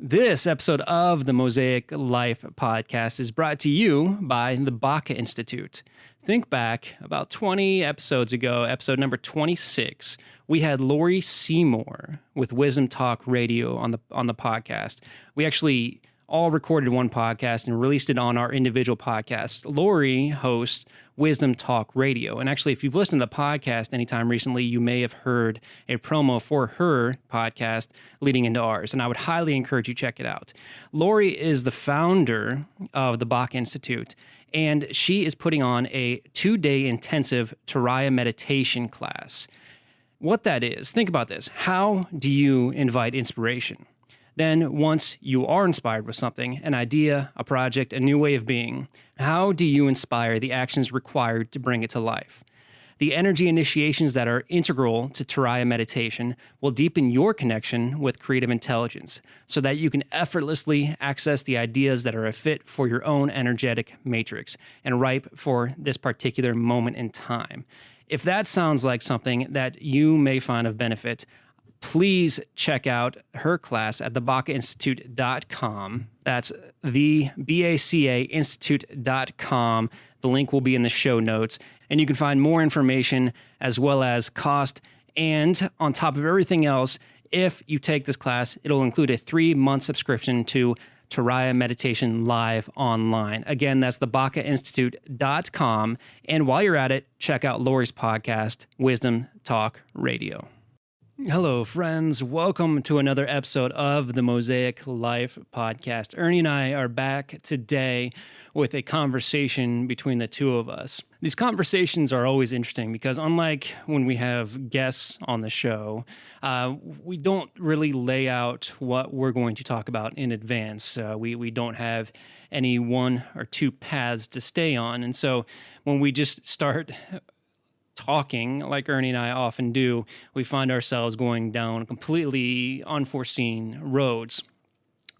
This episode of the Mosaic Life podcast is brought to you by the Baca Institute. Think back about 20 episodes ago, episode number 26, we had Lori Seymour with Wisdom Talk Radio on the podcast. We actually all recorded one podcast and released it on our individual podcasts. Lori hosts Wisdom Talk Radio. And actually, if you've listened to the podcast anytime recently, you may have heard a promo for her podcast leading into ours. And I would highly encourage you to check it out. Lori is the founder of the Baca Institute, and she is putting on a 2-day intensive Turiya meditation class. What that is, think about this. How do you invite inspiration? Then once you are inspired with something, an idea, a project, a new way of being, how do you inspire the actions required to bring it to life? The energy initiations that are integral to Turiya meditation will deepen your connection with creative intelligence so that you can effortlessly access the ideas that are a fit for your own energetic matrix and ripe for this particular moment in time. If that sounds like something that you may find of benefit, please check out her class at thebacainstitute.com. That's the BACA Institute.com. The link will be in the show notes, and you can find more information as well as cost. And on top of everything else, if you take this class, it'll include a 3-month subscription to Turiya Meditation Live online. Again, that's thebacainstitute.com. And while you're at it, check out Lori's podcast, Wisdom Talk Radio. Hello, friends. Welcome to another episode of the Mosaic Life podcast. Ernie and I are back today with a conversation between the two of us. These conversations are always interesting because unlike when we have guests on the show, we don't really lay out what we're going to talk about in advance. We don't have any one or two paths to stay on. And so when we just start talking, like Ernie and I often do, we find ourselves going down completely unforeseen roads.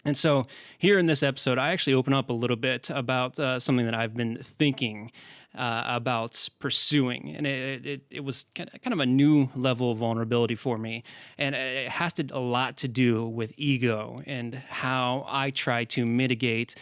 And so here in this episode, I actually open up a little bit about something that I've been thinking about pursuing. And it was kind of a new level of vulnerability for me. And it has a lot to do with ego and how I try to mitigate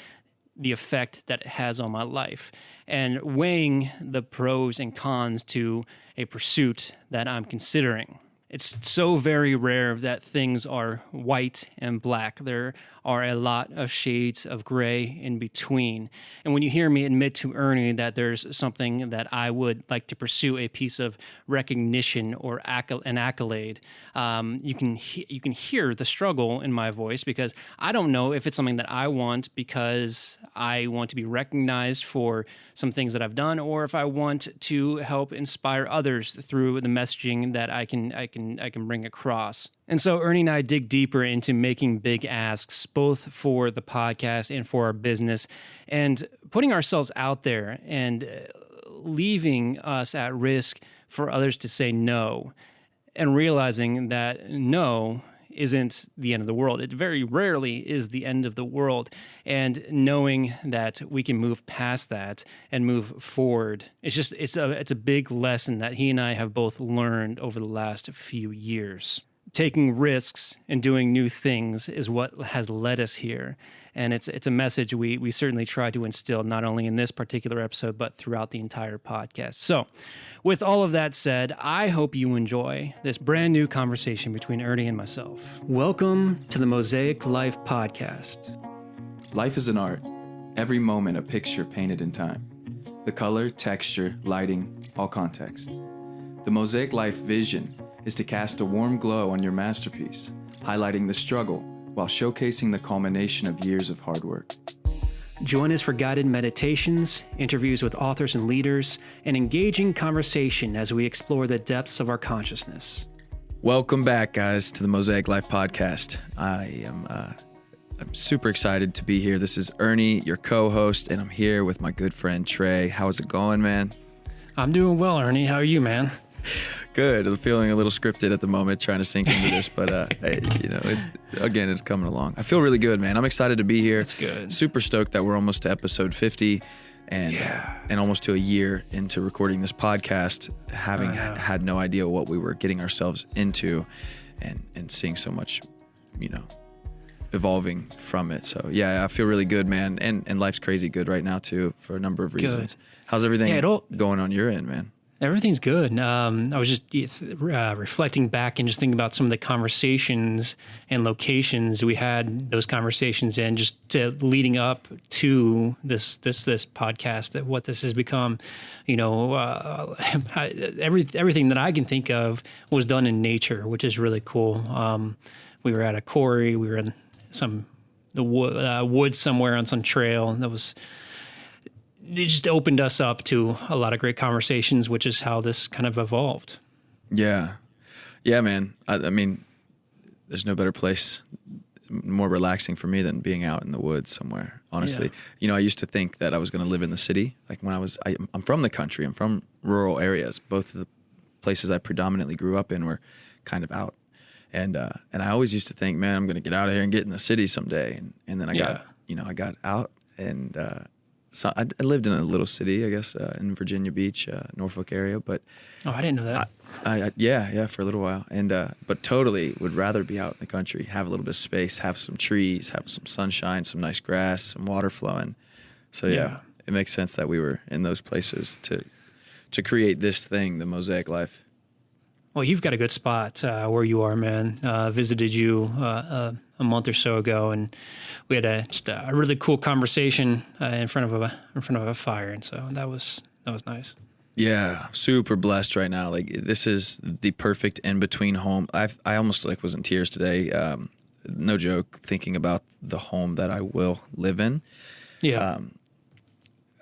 the effect that it has on my life, and weighing the pros and cons to a pursuit that I'm considering. It's so very rare that things are white and black. There are a lot of shades of gray in between. And when you hear me admit to Ernie that there's something that I would like to pursue, a piece of recognition or an accolade, you can hear the struggle in my voice, because I don't know if it's something that I want because I want to be recognized for some things that I've done, or if I want to help inspire others through the messaging that I can bring across. And so Ernie and I dig deeper into making big asks, both for the podcast and for our business, and putting ourselves out there and leaving us at risk for others to say no, and realizing that no isn't the end of the world. It very rarely is the end of the world. And knowing that we can move past that and move forward, it's a big lesson that he and I have both learned over the last few years. Taking risks and doing new things is what has led us here. And it's a message we certainly try to instill, not only in this particular episode, but throughout the entire podcast. So with all of that said, I hope you enjoy this brand new conversation between Ernie and myself. Welcome to the Mosaic Life podcast. Life is an art. Every moment a picture painted in time. The color, texture, lighting, all context. The Mosaic Life vision is to cast a warm glow on your masterpiece, highlighting the struggle while showcasing the culmination of years of hard work. Join us for guided meditations, interviews with authors and leaders, and engaging conversation as we explore the depths of our consciousness. Welcome back, guys, to the Mosaic Life podcast. I'm super excited to be here. This is Ernie, your co-host, and I'm here with my good friend Trey. How's it going, man? I'm doing well, Ernie. How are you, man? Good. I'm feeling a little scripted at the moment, trying to sink into this, but hey, it's coming along. I feel really good, man. I'm excited to be here. That's good. Super stoked that we're almost to episode 50 and almost to a year into recording this podcast, having had no idea what we were getting ourselves into, and seeing so much, evolving from it. So yeah, I feel really good, man. And life's crazy good right now too, for a number of reasons. How's everything going on your end, man? Everything's good. I was just reflecting back and just thinking about some of the conversations and locations we had those conversations in, just leading up to this podcast. That what this has become, everything that I can think of was done in nature, which is really cool. We were at a quarry. We were in the woods somewhere on some trail. It just opened us up to a lot of great conversations, which is how this kind of evolved. Yeah, man. I mean, there's no better place, more relaxing for me than being out in the woods somewhere, honestly. Yeah. I used to think that I was going to live in the city. Like when I'm from the country, I'm from rural areas. Both of the places I predominantly grew up in were kind of out. And I always used to think, man, I'm going to get out of here and get in the city someday. And then I got out and, so I lived in a little city, I guess, in Virginia Beach, Norfolk area. But I didn't know that. Yeah, for a little while, and but totally would rather be out in the country, have a little bit of space, have some trees, have some sunshine, some nice grass, some water flowing. So yeah, it makes sense that we were in those places to create this thing, the Mosaic life. Well, you've got a good spot where you are, man. Visited you a month or so ago, and we had just a really cool conversation in front of a fire, and so that was nice. Yeah, super blessed right now. Like this is the perfect in between home. I almost was in tears today. No joke, thinking about the home that I will live in. Yeah.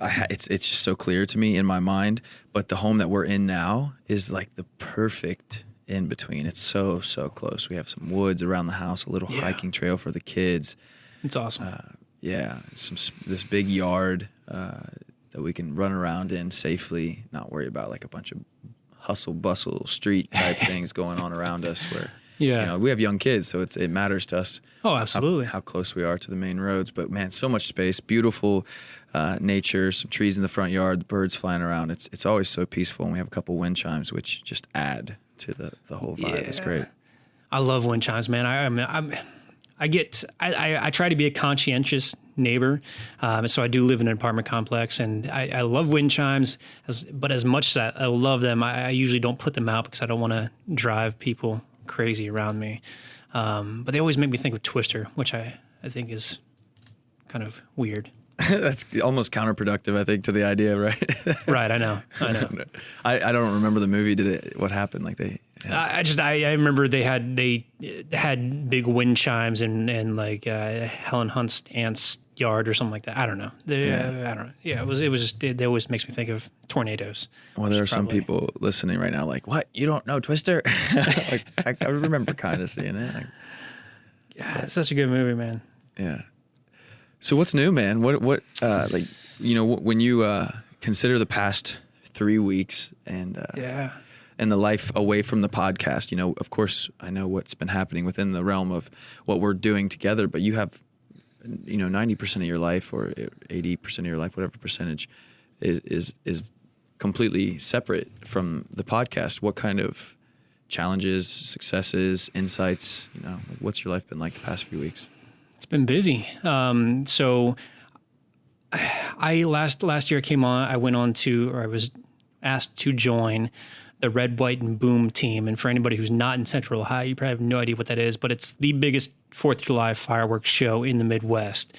It's just so clear to me in my mind, but the home that we're in now is like the perfect in between. It's so close. We have some woods around the house, a little hiking trail for the kids. It's awesome. This big yard that we can run around in safely, not worry about like a bunch of hustle bustle street type things going on around us. Where we have young kids, so it matters to us. Oh, absolutely. How close we are to the main roads. But man, so much space, beautiful nature, some trees in the front yard, the birds flying around. It's always so peaceful, and we have a couple wind chimes, which just add to the whole vibe. Yeah. It's great. I love wind chimes, man. I try to be a conscientious neighbor, so I do live in an apartment complex, and I love wind chimes. But as much as I love them, I usually don't put them out because I don't want to drive people crazy around me. But they always make me think of Twister, which I think is kind of weird. That's almost counterproductive, I think, to the idea, right? Right, I know. I don't remember the movie. What happened? Like they. I remember they had big wind chimes and like Helen Hunt's aunt's yard or something like that. I don't know. I don't know. Yeah, it always makes me think of tornadoes. Well, there are some people listening right now like, what? You don't know Twister? Like, I remember kind of seeing it. Yeah, it's such a good movie, man. Yeah. So what's new, man? What when you consider the past 3 weeks and the life away from the podcast, of course I know what's been happening within the realm of what we're doing together, but you have 90% of your life or 80% of your life, whatever percentage is completely separate from the podcast. What kind of challenges, successes, insights, what's your life been like the past few weeks? It's been busy. So I last year I was asked to join the Red, White, and Boom team. And for anybody who's not in Central Ohio, you probably have no idea what that is, but it's the biggest 4th of July fireworks show in the Midwest.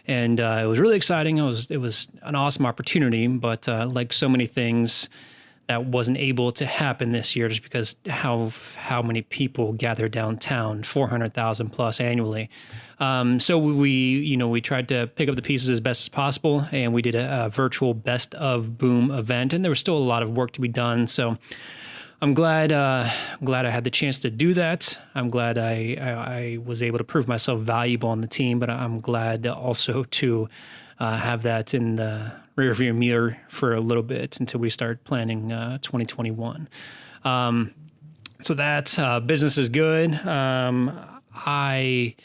And it was really exciting. It was an awesome opportunity, but like so many things, that wasn't able to happen this year just because how many people gather downtown, 400,000 plus annually. So we tried to pick up the pieces as best as possible, and we did a virtual Best of Boom event, and there was still a lot of work to be done. So I'm glad I had the chance to do that. I'm glad I was able to prove myself valuable on the team, but I'm glad also to have that in the rearview mirror for a little bit until we start planning 2021. So that business is good. I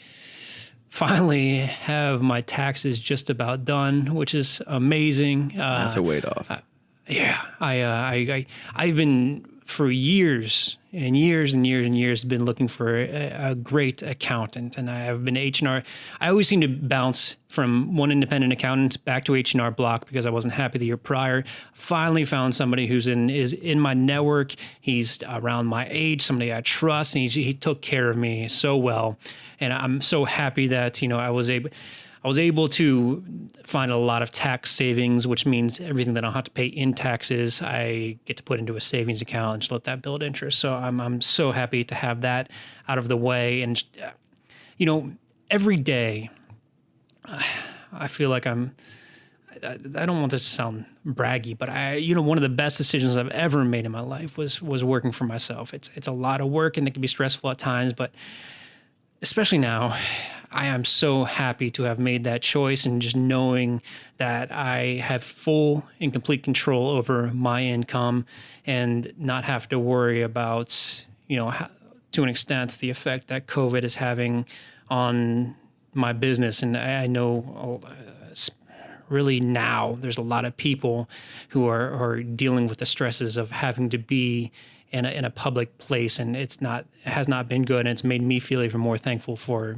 finally have my taxes just about done, which is amazing. That's a weight off. Yeah, I've been for years and years and years and years been looking for a great accountant, and I have been H&R. I always seem to bounce from one independent accountant back to H&R Block because I wasn't happy the year prior. Finally found somebody is in my network. He's around my age, somebody I trust, and he took care of me so well, and I'm so happy that I was able to find a lot of tax savings, which means everything that I don't have to pay in taxes, I get to put into a savings account and just let that build interest. So I'm so happy to have that out of the way. And, every day I feel like I don't want this to sound braggy, but one of the best decisions I've ever made in my life was working for myself. It's a lot of work and it can be stressful at times, but especially now, I am so happy to have made that choice, and just knowing that I have full and complete control over my income and not have to worry about, to an extent, the effect that COVID is having on my business. And I know really now there's a lot of people who are dealing with the stresses of having to be in a public place, and it has not been good. And it's made me feel even more thankful for,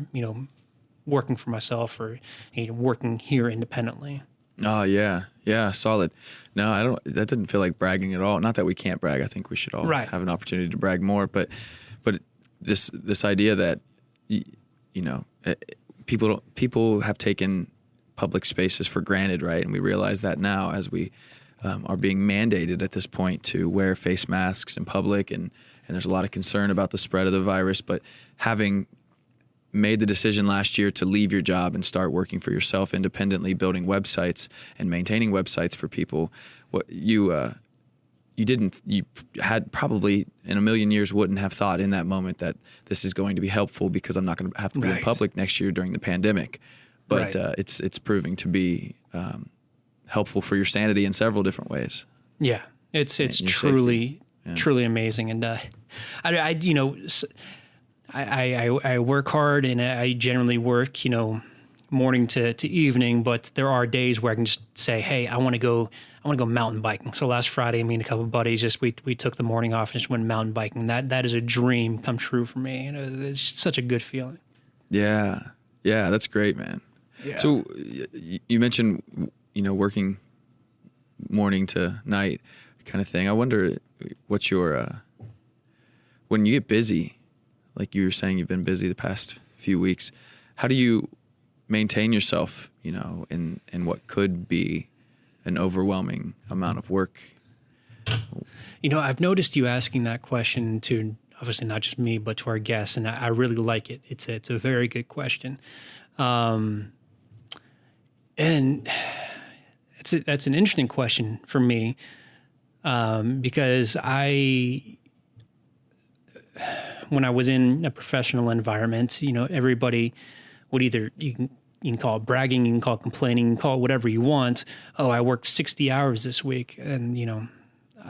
working for myself or working here independently. Oh yeah, solid. No, that didn't feel like bragging at all. Not that we can't brag. I think we should all have an opportunity to brag more. But this idea that people have taken public spaces for granted, right? And we realize that now as we are being mandated at this point to wear face masks in public, and there's a lot of concern about the spread of the virus. But having made the decision last year to leave your job and start working for yourself independently, building websites and maintaining websites for people, what you had probably in a million years wouldn't have thought in that moment that this is going to be helpful because I'm not going to have to be in public next year during the pandemic. But it's proving to be helpful for your sanity in several different ways. Yeah, it's truly amazing, and I work hard, and I generally work, morning to evening, but there are days where I can just say, hey, I want to go mountain biking. So last Friday, me and a couple of buddies, we took the morning off and just went mountain biking. That is a dream come true for me. It's just such a good feeling. Yeah, that's great, man. Yeah. So you mentioned, working morning to night kind of thing. I wonder what's your, when you get busy, like you were saying, you've been busy the past few weeks. How do you maintain yourself, in what could be an overwhelming amount of work? I've noticed you asking that question to obviously not just me, but to our guests, and I really like it. It's a very good question, and that's an interesting question for me, because when I was in a professional environment, everybody would either, you can call it bragging, you can call it complaining, you can call it whatever you want. Oh, I worked 60 hours this week. And,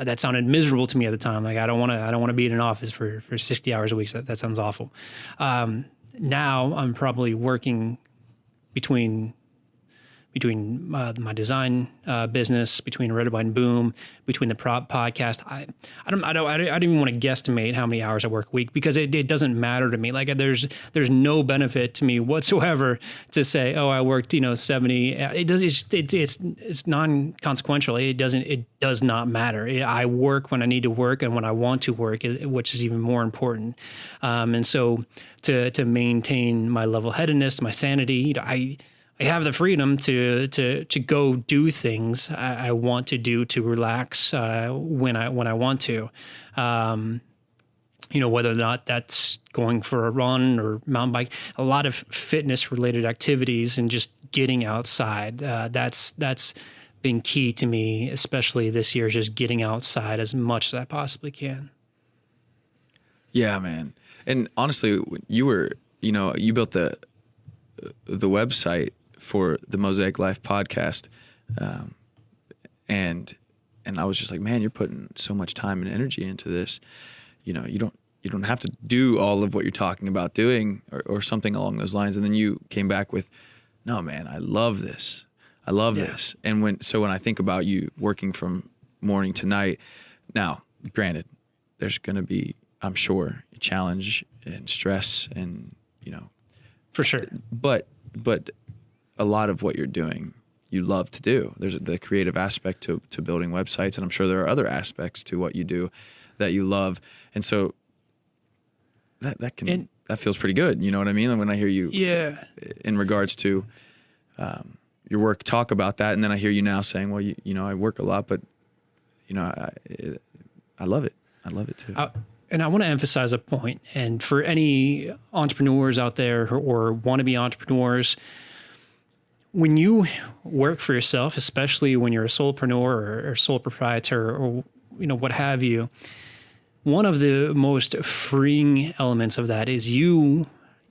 that sounded miserable to me at the time. Like, I don't want to be in an office for 60 hours a week. So that sounds awful. Now I'm probably working between my design business, between Red Wine Boom, between the podcast. I don't even want to guesstimate how many hours I work a week, because it doesn't matter to me. Like, there's no benefit to me whatsoever to say, oh, I worked 70. It's non-consequential. It does not matter. I work when I need to work and when I want to work, which is even more important. And so to maintain my level-headedness, my sanity, I have the freedom to go do things I want to do, to relax when I want to, whether or not that's going for a run or mountain bike, a lot of fitness related activities and just getting outside. That's been key to me, especially this year, just getting outside as much as I possibly can. Yeah, man. And honestly, you built the website for the Mosaic Life podcast. And I was just like, man, you're putting so much time and energy into this. You don't have to do all of what you're talking about doing or something along those lines. And then you came back with, no, man, I love this. I love this. And when I think about you working from morning to night, now, granted, there's going to be, I'm sure, a challenge and stress and, For sure. But a lot of what you're doing, you love to do. There's the creative aspect to building websites, and I'm sure there are other aspects to what you do that you love. And so that feels pretty good. You know what I mean? And when I hear you in regards to your work, talk about that, and then I hear you now saying, well, I work a lot, but I love it. I love it too. And I want to emphasize a point, and for any entrepreneurs out there or wannabe entrepreneurs, when you work for yourself, especially when you're a solopreneur or sole proprietor or what have you, one of the most freeing elements of that is you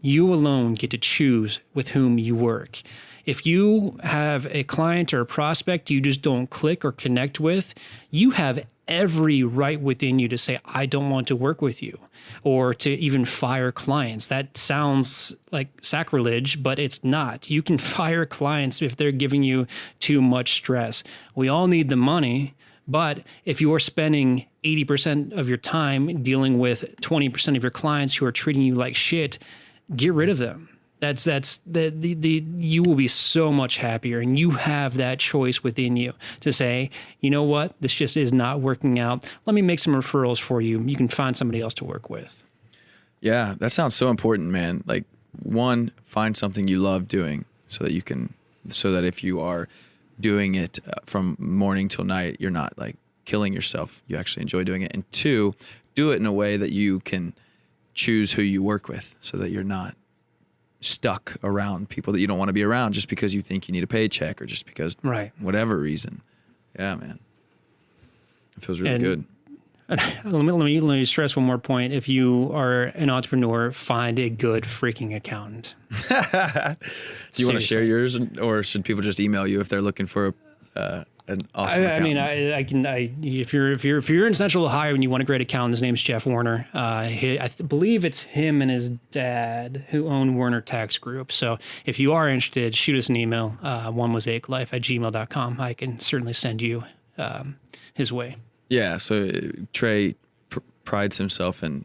alone get to choose with whom you work. If you have a client or a prospect you just don't click or connect with, you have every right within you to say, I don't want to work with you, or to even fire clients. That sounds like sacrilege, but it's not. You can fire clients if they're giving you too much stress. We all need the money, but if you are spending 80% of your time dealing with 20% of your clients who are treating you like shit, get rid of them. You will be so much happier, and you have that choice within you to say, you know what, this just is not working out. Let me make some referrals for you. You can find somebody else to work with. Yeah, that sounds so important, man. Like, one, find something you love doing so that if you are doing it from morning till night, you're not like killing yourself. You actually enjoy doing it. And two, do it in a way that you can choose who you work with so that you're not stuck around people that you don't want to be around just because you think you need a paycheck or just because whatever reason. Yeah, man. It feels really good. Let me stress one more point. If you are an entrepreneur, find a good freaking accountant. Do you want to share yours, or should people just email you if they're looking for an awesome accountant? I mean, if you're in Central Ohio and you want a great accountant, his name's Jeff Warner. I believe it's him and his dad who own Warner Tax Group. So if you are interested, shoot us an email, onemosaiclife@gmail.com. I can certainly send you his way. Yeah. So Trey prides himself in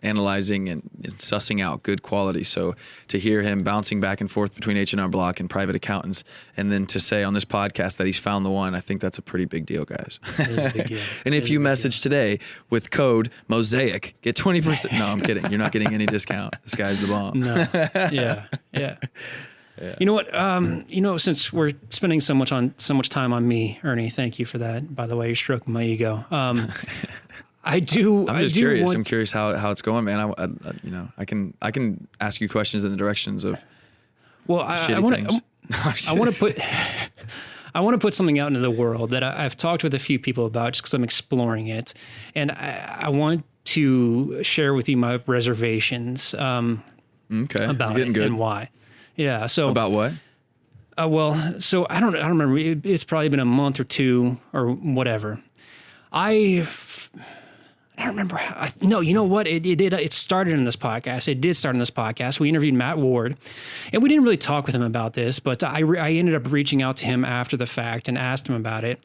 analyzing and sussing out good quality. So to hear him bouncing back and forth between H&R Block and private accountants, and then to say on this podcast that he's found the one, I think that's a pretty big deal, guys. It is a big deal. And if you message today with code Mosaic, get 20%. No, I'm kidding. You're not getting any discount. This guy's the bomb. No. Yeah. Yeah. You know what? Since we're spending so much time on me, Ernie, thank you for that. By the way, you're stroking my ego. I'm curious. I'm curious how it's going, man. I can ask you questions in the directions of shitty things. I want to put something out into the world that I've talked with a few people about just because I'm exploring it, and I want to share with you my reservations about it and why. Yeah. So about what? So I don't remember. It's probably been a month or two or whatever. I don't remember. No, you know what? It started in this podcast. It did start in this podcast. We interviewed Matt Ward, and we didn't really talk with him about this, but I ended up reaching out to him after the fact and asked him about it.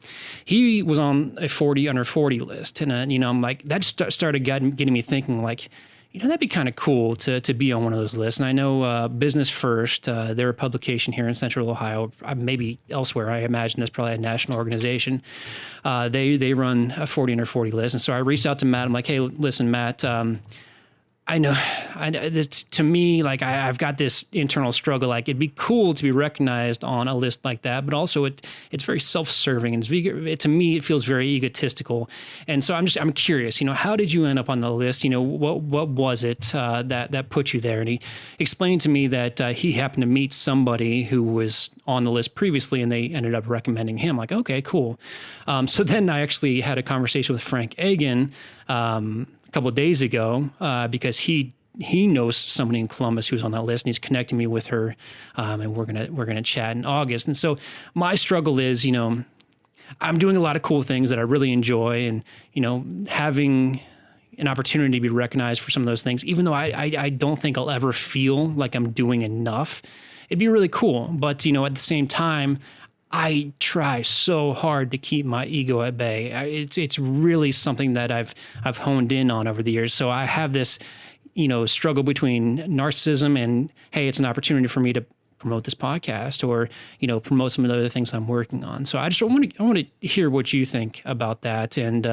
He was on a 40 under 40 list, and I'm like, that started getting me thinking, like, that'd be kind of cool to be on one of those lists. And I know Business First, they're a publication here in Central Ohio, maybe elsewhere. I imagine that's probably a national organization. They run a 40 under 40 list. And so I reached out to Matt. I'm like, hey, listen, Matt, I know this, to me, like I've got this internal struggle. Like it'd be cool to be recognized on a list like that, but also it's very self-serving, and to me it feels very egotistical. And so I'm curious. How did you end up on the list? What was it that put you there? And he explained to me that he happened to meet somebody who was on the list previously, and they ended up recommending him. Like, okay, cool. So then I actually had a conversation with Frank Egan a couple of days ago because he knows somebody in Columbus who's on that list, and he's connecting me with her, and we're gonna chat in August. And so my struggle is, I'm doing a lot of cool things that I really enjoy, and having an opportunity to be recognized for some of those things, even though I don't think I'll ever feel like I'm doing enough, it'd be really cool. But at the same time, I try so hard to keep my ego at bay. It's really something that I've honed in on over the years. So I have this, struggle between narcissism and, hey, it's an opportunity for me to promote this podcast or, promote some of the other things I'm working on. So I want to hear what you think about that. And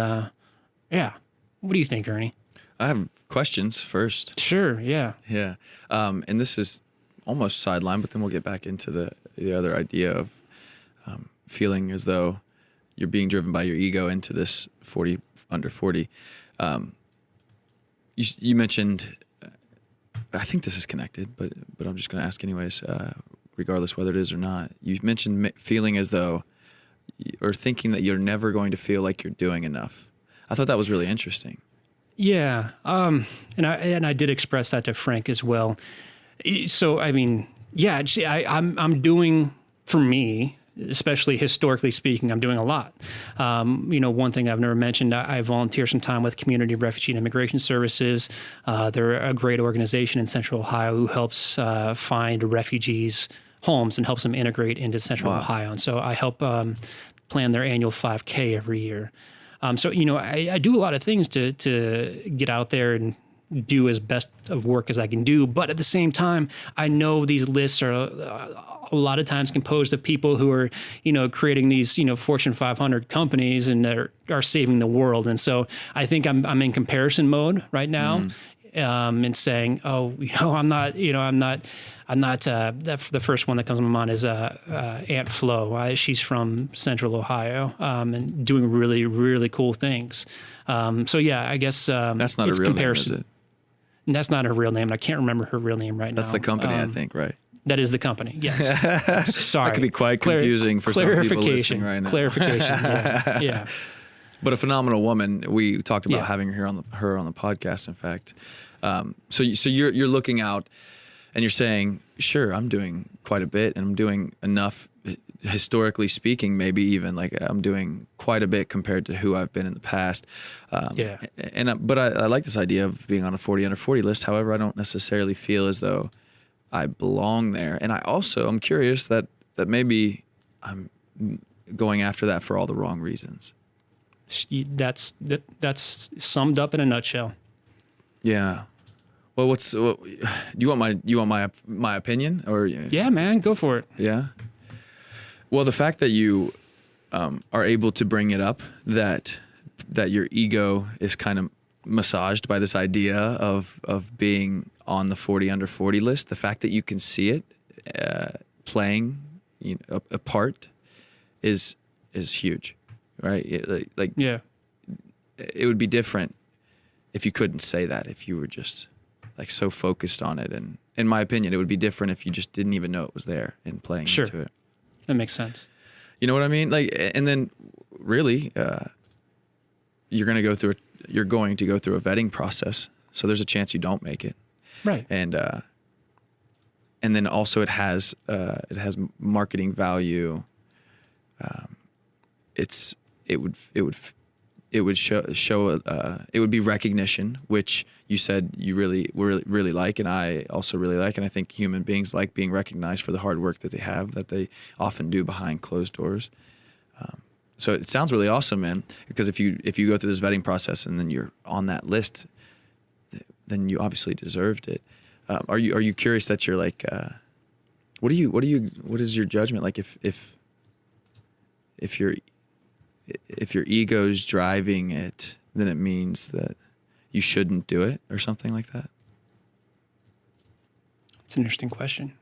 yeah, what do you think, Ernie? I have questions first. Sure. Yeah. Yeah. And this is almost sideline, but then we'll get back into the other idea of feeling as though you're being driven by your ego into this 40 under 40. You mentioned, I think this is connected, but I'm just going to ask anyways, regardless whether it is or not. You mentioned feeling as though, or thinking that you're never going to feel like you're doing enough. I thought that was really interesting. Yeah. And I did express that to Frank as well. So, I mean, yeah, I'm doing, for me, especially historically speaking, I'm doing a lot. One thing I've never mentioned, I volunteer some time with Community Refugee and Immigration Services. They're a great organization in Central Ohio who helps find refugees homes and helps them integrate into Central Ohio. And so I help plan their annual 5K every year. So I do a lot of things to get out there and do as best of work as I can do. But at the same time, I know these lists are a lot of times composed of people who are, creating these, Fortune 500 companies and are saving the world. And so I think I'm in comparison mode right now. And saying, I'm not. The first one that comes to my mind is Aunt Flo. She's from Central Ohio and doing really, really cool things. So yeah, I guess that's not a real comparison. Name, is it? And that's not her real name. I can't remember her real name right now. That's the company, I think, right? That is the company. Yes. Sorry. That could be quite confusing for some people listening right now. Clarification. Yeah. But a phenomenal woman. We talked about having her on the podcast. In fact, so you're looking out, and you're saying, sure, I'm doing quite a bit, and I'm doing enough, historically speaking, maybe even like I'm doing quite a bit compared to who I've been in the past. But I like this idea of being on a 40 under 40 list. However, I don't necessarily feel as though I belong there, and I'm curious that maybe I'm going after that for all the wrong reasons. That's summed up in a nutshell. Yeah. Well, do you want my opinion or? Yeah, man, go for it. Yeah. Well, the fact that you are able to bring it up that your ego is kind of massaged by this idea of being on the 40 under 40 list, the fact that you can see it playing a part is huge, right? It would be different if you couldn't say that, if you were just like so focused on it. And in my opinion, it would be different if you just didn't even know it was there and playing into it. That makes sense. You know what I mean? Like, and then really, you're going to go through a vetting process. So there's a chance you don't make it. Right. And then also it has marketing value. It would show it would be recognition, which you said you really like, and I also really like, and I think human beings like being recognized for the hard work that they have, that they often do behind closed doors. So it sounds really awesome, man. Because if you go through this vetting process and then you're on that list, then you obviously deserved it. Are you curious that you're like, what is your judgment like if your ego's driving it, then it means that you shouldn't do it or something like that? It's an interesting question.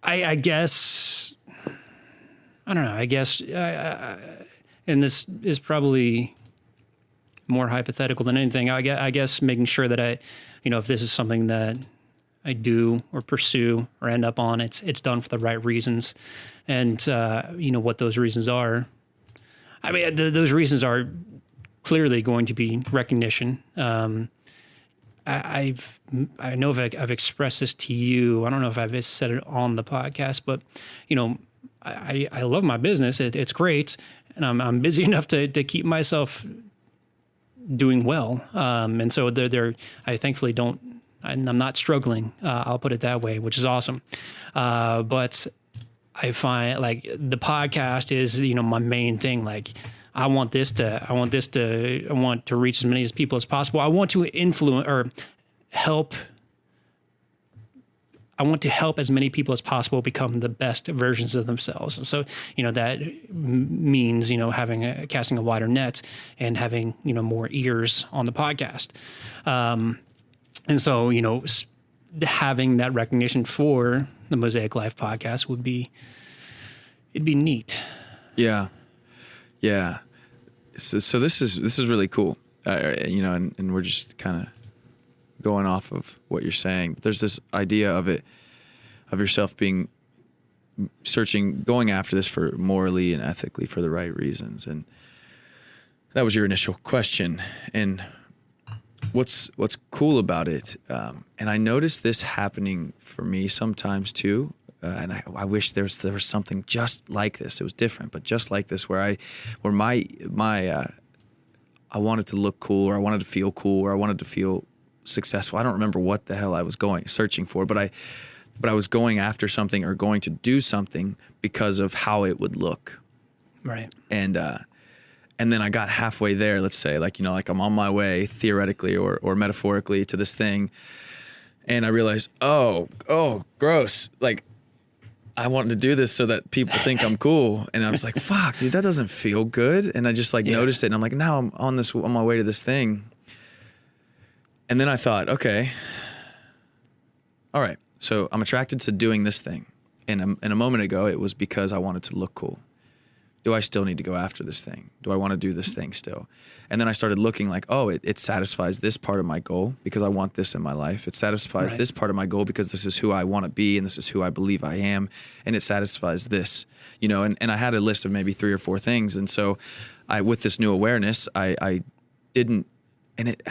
I guess, I don't know. I guess, and this is probably more hypothetical than anything. I guess making sure that if this is something that I do or pursue or end up on, it's done for the right reasons. And, what those reasons are. I mean, those reasons are clearly going to be recognition. I know if I've expressed this to you. I don't know if I've said it on the podcast, but, I love my business. It's great. And I'm busy enough to keep myself doing well. And so I thankfully don't, I'm not struggling. I'll put it that way, which is awesome. But I find like the podcast is, my main thing. Like I want to reach as many people as possible. I want to influence or help. I want to help as many people as possible become the best versions of themselves. And so, that means, casting a wider net and having, more ears on the podcast. And so, having that recognition for the Mosaic Life podcast it'd be neat. Yeah. Yeah. So this is really cool. And we're just kind of going off of what you're saying. There's this idea of yourself being going after this for morally and ethically for the right reasons. And that was your initial question. And what's cool about it, and I noticed this happening for me sometimes too, and I wish there was something just like this. It was different, but just like this, where I wanted to look cool, or I wanted to feel cool, or I wanted to feel successful. I don't remember what the hell I was searching for, but I was going after something or going to do something because of how it would look. Right. And then I got halfway there, let's say, like I'm on my way theoretically or metaphorically to this thing. And I realized, oh, gross. Like I wanted to do this so that people think I'm cool. And I was like, fuck, dude, that doesn't feel good. And I just noticed it. And I'm like, now I'm on my way to this thing. And then I thought, okay, all right, so I'm attracted to doing this thing. And a moment ago, it was because I wanted to look cool. Do I still need to go after this thing? Do I want to do this thing still? And then I started looking like, oh, it satisfies this part of my goal because I want this in my life. It satisfies this part of my goal because this is who I want to be and this is who I believe I am. And it satisfies this, and I had a list of maybe 3 or 4 things. And so with this new awareness, I didn't. And it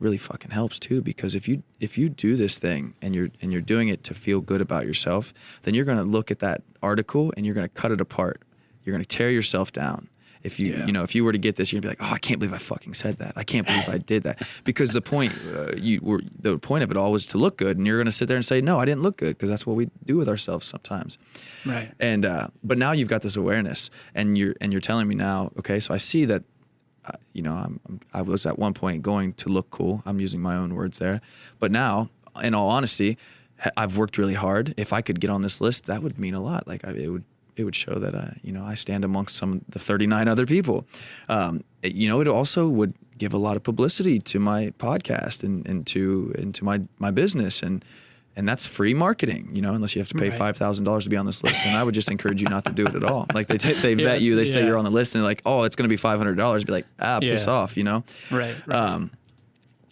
really fucking helps too, because if you do this thing and you're doing it to feel good about yourself, then you're going to look at that article and you're going to cut it apart. You're going to tear yourself down. If if you were to get this, you're gonna be like, oh, I can't believe I fucking said that. I can't believe I did that. Because the point of it all was to look good, and you're going to sit there and say, no, I didn't look good, because that's what we do with ourselves sometimes. Right. And but now you've got this awareness, and you're telling me now, okay, so I see that. I was at one point going to look cool. I'm using my own words there. But now, in all honesty, I've worked really hard. If I could get on this list, that would mean a lot. Like it would show that I stand amongst the 39 other people. It also would give a lot of publicity to my podcast and to my business, and that's free marketing, unless you have to pay $5,000 to be on this list. And I would just encourage you not to do it at all. Like they vet you, they say you're on the list, and they're like, oh, it's going to be $500. Be like, piss off, Right.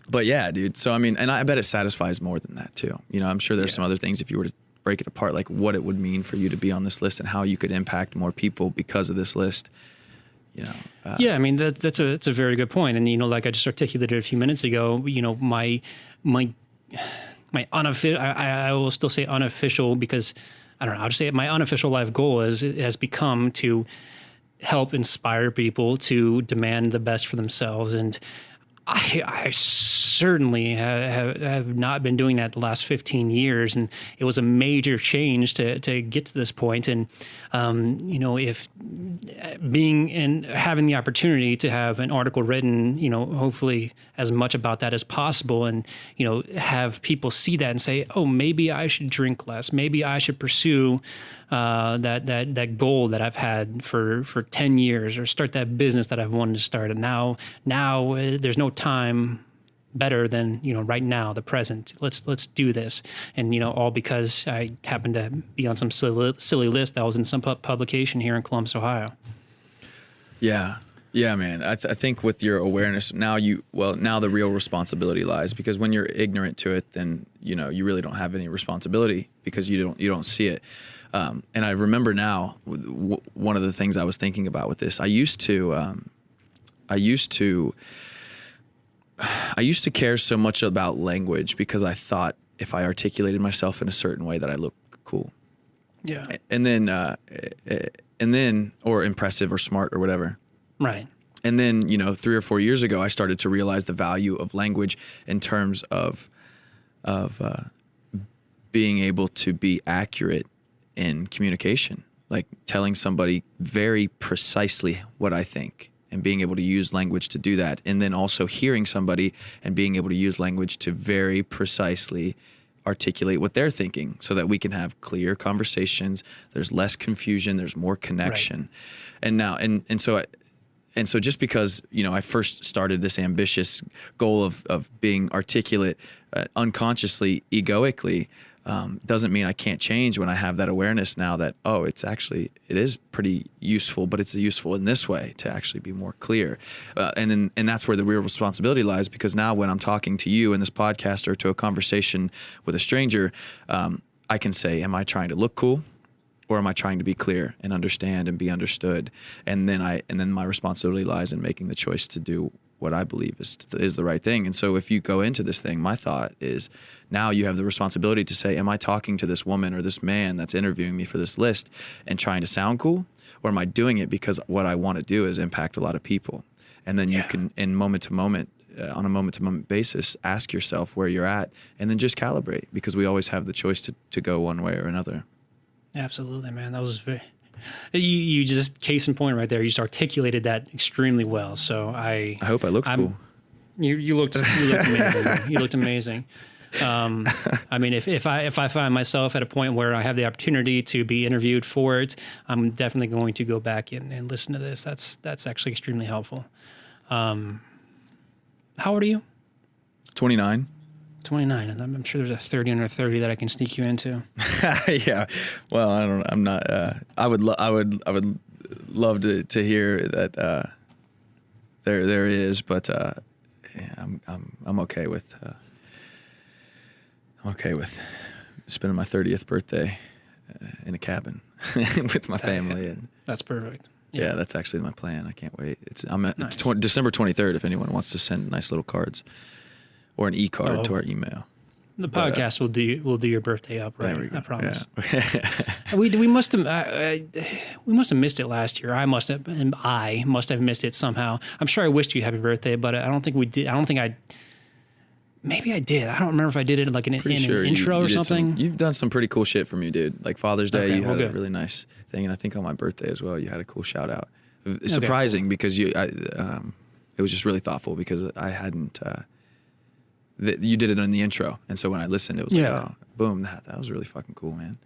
But yeah, dude. So I mean, and I bet it satisfies more than that too. I'm sure there's some other things if you were to break it apart, like what it would mean for you to be on this list and how you could impact more people because of this list. Yeah, I mean that's a very good point. And like I just articulated a few minutes ago, my unofficial, I will still say unofficial, because I don't know, I'll just say my unofficial life goal has become to help inspire people to demand the best for themselves. And I certainly have not been doing that the last 15 years. And it was a major change to get to this point. And, if being and having the opportunity to have an article written, hopefully as much about that as possible, and, have people see that and say, oh, maybe I should drink less. Maybe I should pursue that goal that I've had for 10 years, or start that business that I've wanted to start. And now there's no time better than, right now, the present. Let's do this. And, all because I happened to be on some silly list that was in some publication here in Columbus, Ohio. Yeah. Yeah, man. I think with your awareness now, the real responsibility lies, because when you're ignorant to it, then, you really don't have any responsibility because you don't see it. And I remember now, one of the things I was thinking about with this, I used to care so much about language because I thought if I articulated myself in a certain way that I looked cool. Yeah. And then, or impressive or smart or whatever. Right. And then, 3 or 4 years ago, I started to realize the value of language in terms of being able to be accurate in communication. like telling somebody very precisely what I think and being able to use language to do that. And then also hearing somebody and being able to use language to very precisely articulate what they're thinking so that we can have clear conversations. There's less confusion. There's more connection. Right. And so just because, I first started this ambitious goal of being articulate unconsciously, egoically, doesn't mean I can't change when I have that awareness now that, it is pretty useful, but it's useful in this way to actually be more clear. And that's where the real responsibility lies, because now when I'm talking to you in this podcast or to a conversation with a stranger, I can say, am I trying to look cool? Or am I trying to be clear and understand and be understood? And then my responsibility lies in making the choice to do what I believe is the right thing. And so if you go into this thing, my thought is now you have the responsibility to say, am I talking to this woman or this man that's interviewing me for this list and trying to sound cool? Or am I doing it because what I want to do is impact a lot of people? And then you can, on a moment to moment basis, ask yourself where you're at and then just calibrate, because we always have the choice to go one way or another. Absolutely, man. That was very. You just case in point right there. You just articulated that extremely well. So I hope I looked cool. You looked amazing. You looked amazing. I mean, if I find myself at a point where I have the opportunity to be interviewed for it, I'm definitely going to go back and listen to this. That's actually extremely helpful. How old are you? 29. 29, and I'm sure there's a 30 under 30 that I can sneak you into. Yeah. Well, I'm not. I would love to hear that. There is, but I'm okay with. I'm okay with spending my 30th birthday in a cabin with my family, and that's perfect. Yeah, that's actually my plan. I can't wait. I'm at nice. December 23rd. If anyone wants to send nice little cards. Or an e-card to our email. The podcast will do your birthday up, right? I promise. Yeah. we must have missed it last year. I must have missed it somehow. I'm sure I wished you happy birthday, but I don't think we did. Maybe I did. I don't remember if I did it like in an intro or something. You've done some pretty cool shit for me, dude. Like Father's Day, you had good. a really nice thing, and I think on my birthday as well, you had a cool shout out. It's surprising because it was just really thoughtful because I hadn't. You did it in the intro, and so when I listened, it was like, oh, boom, that was really fucking cool, man.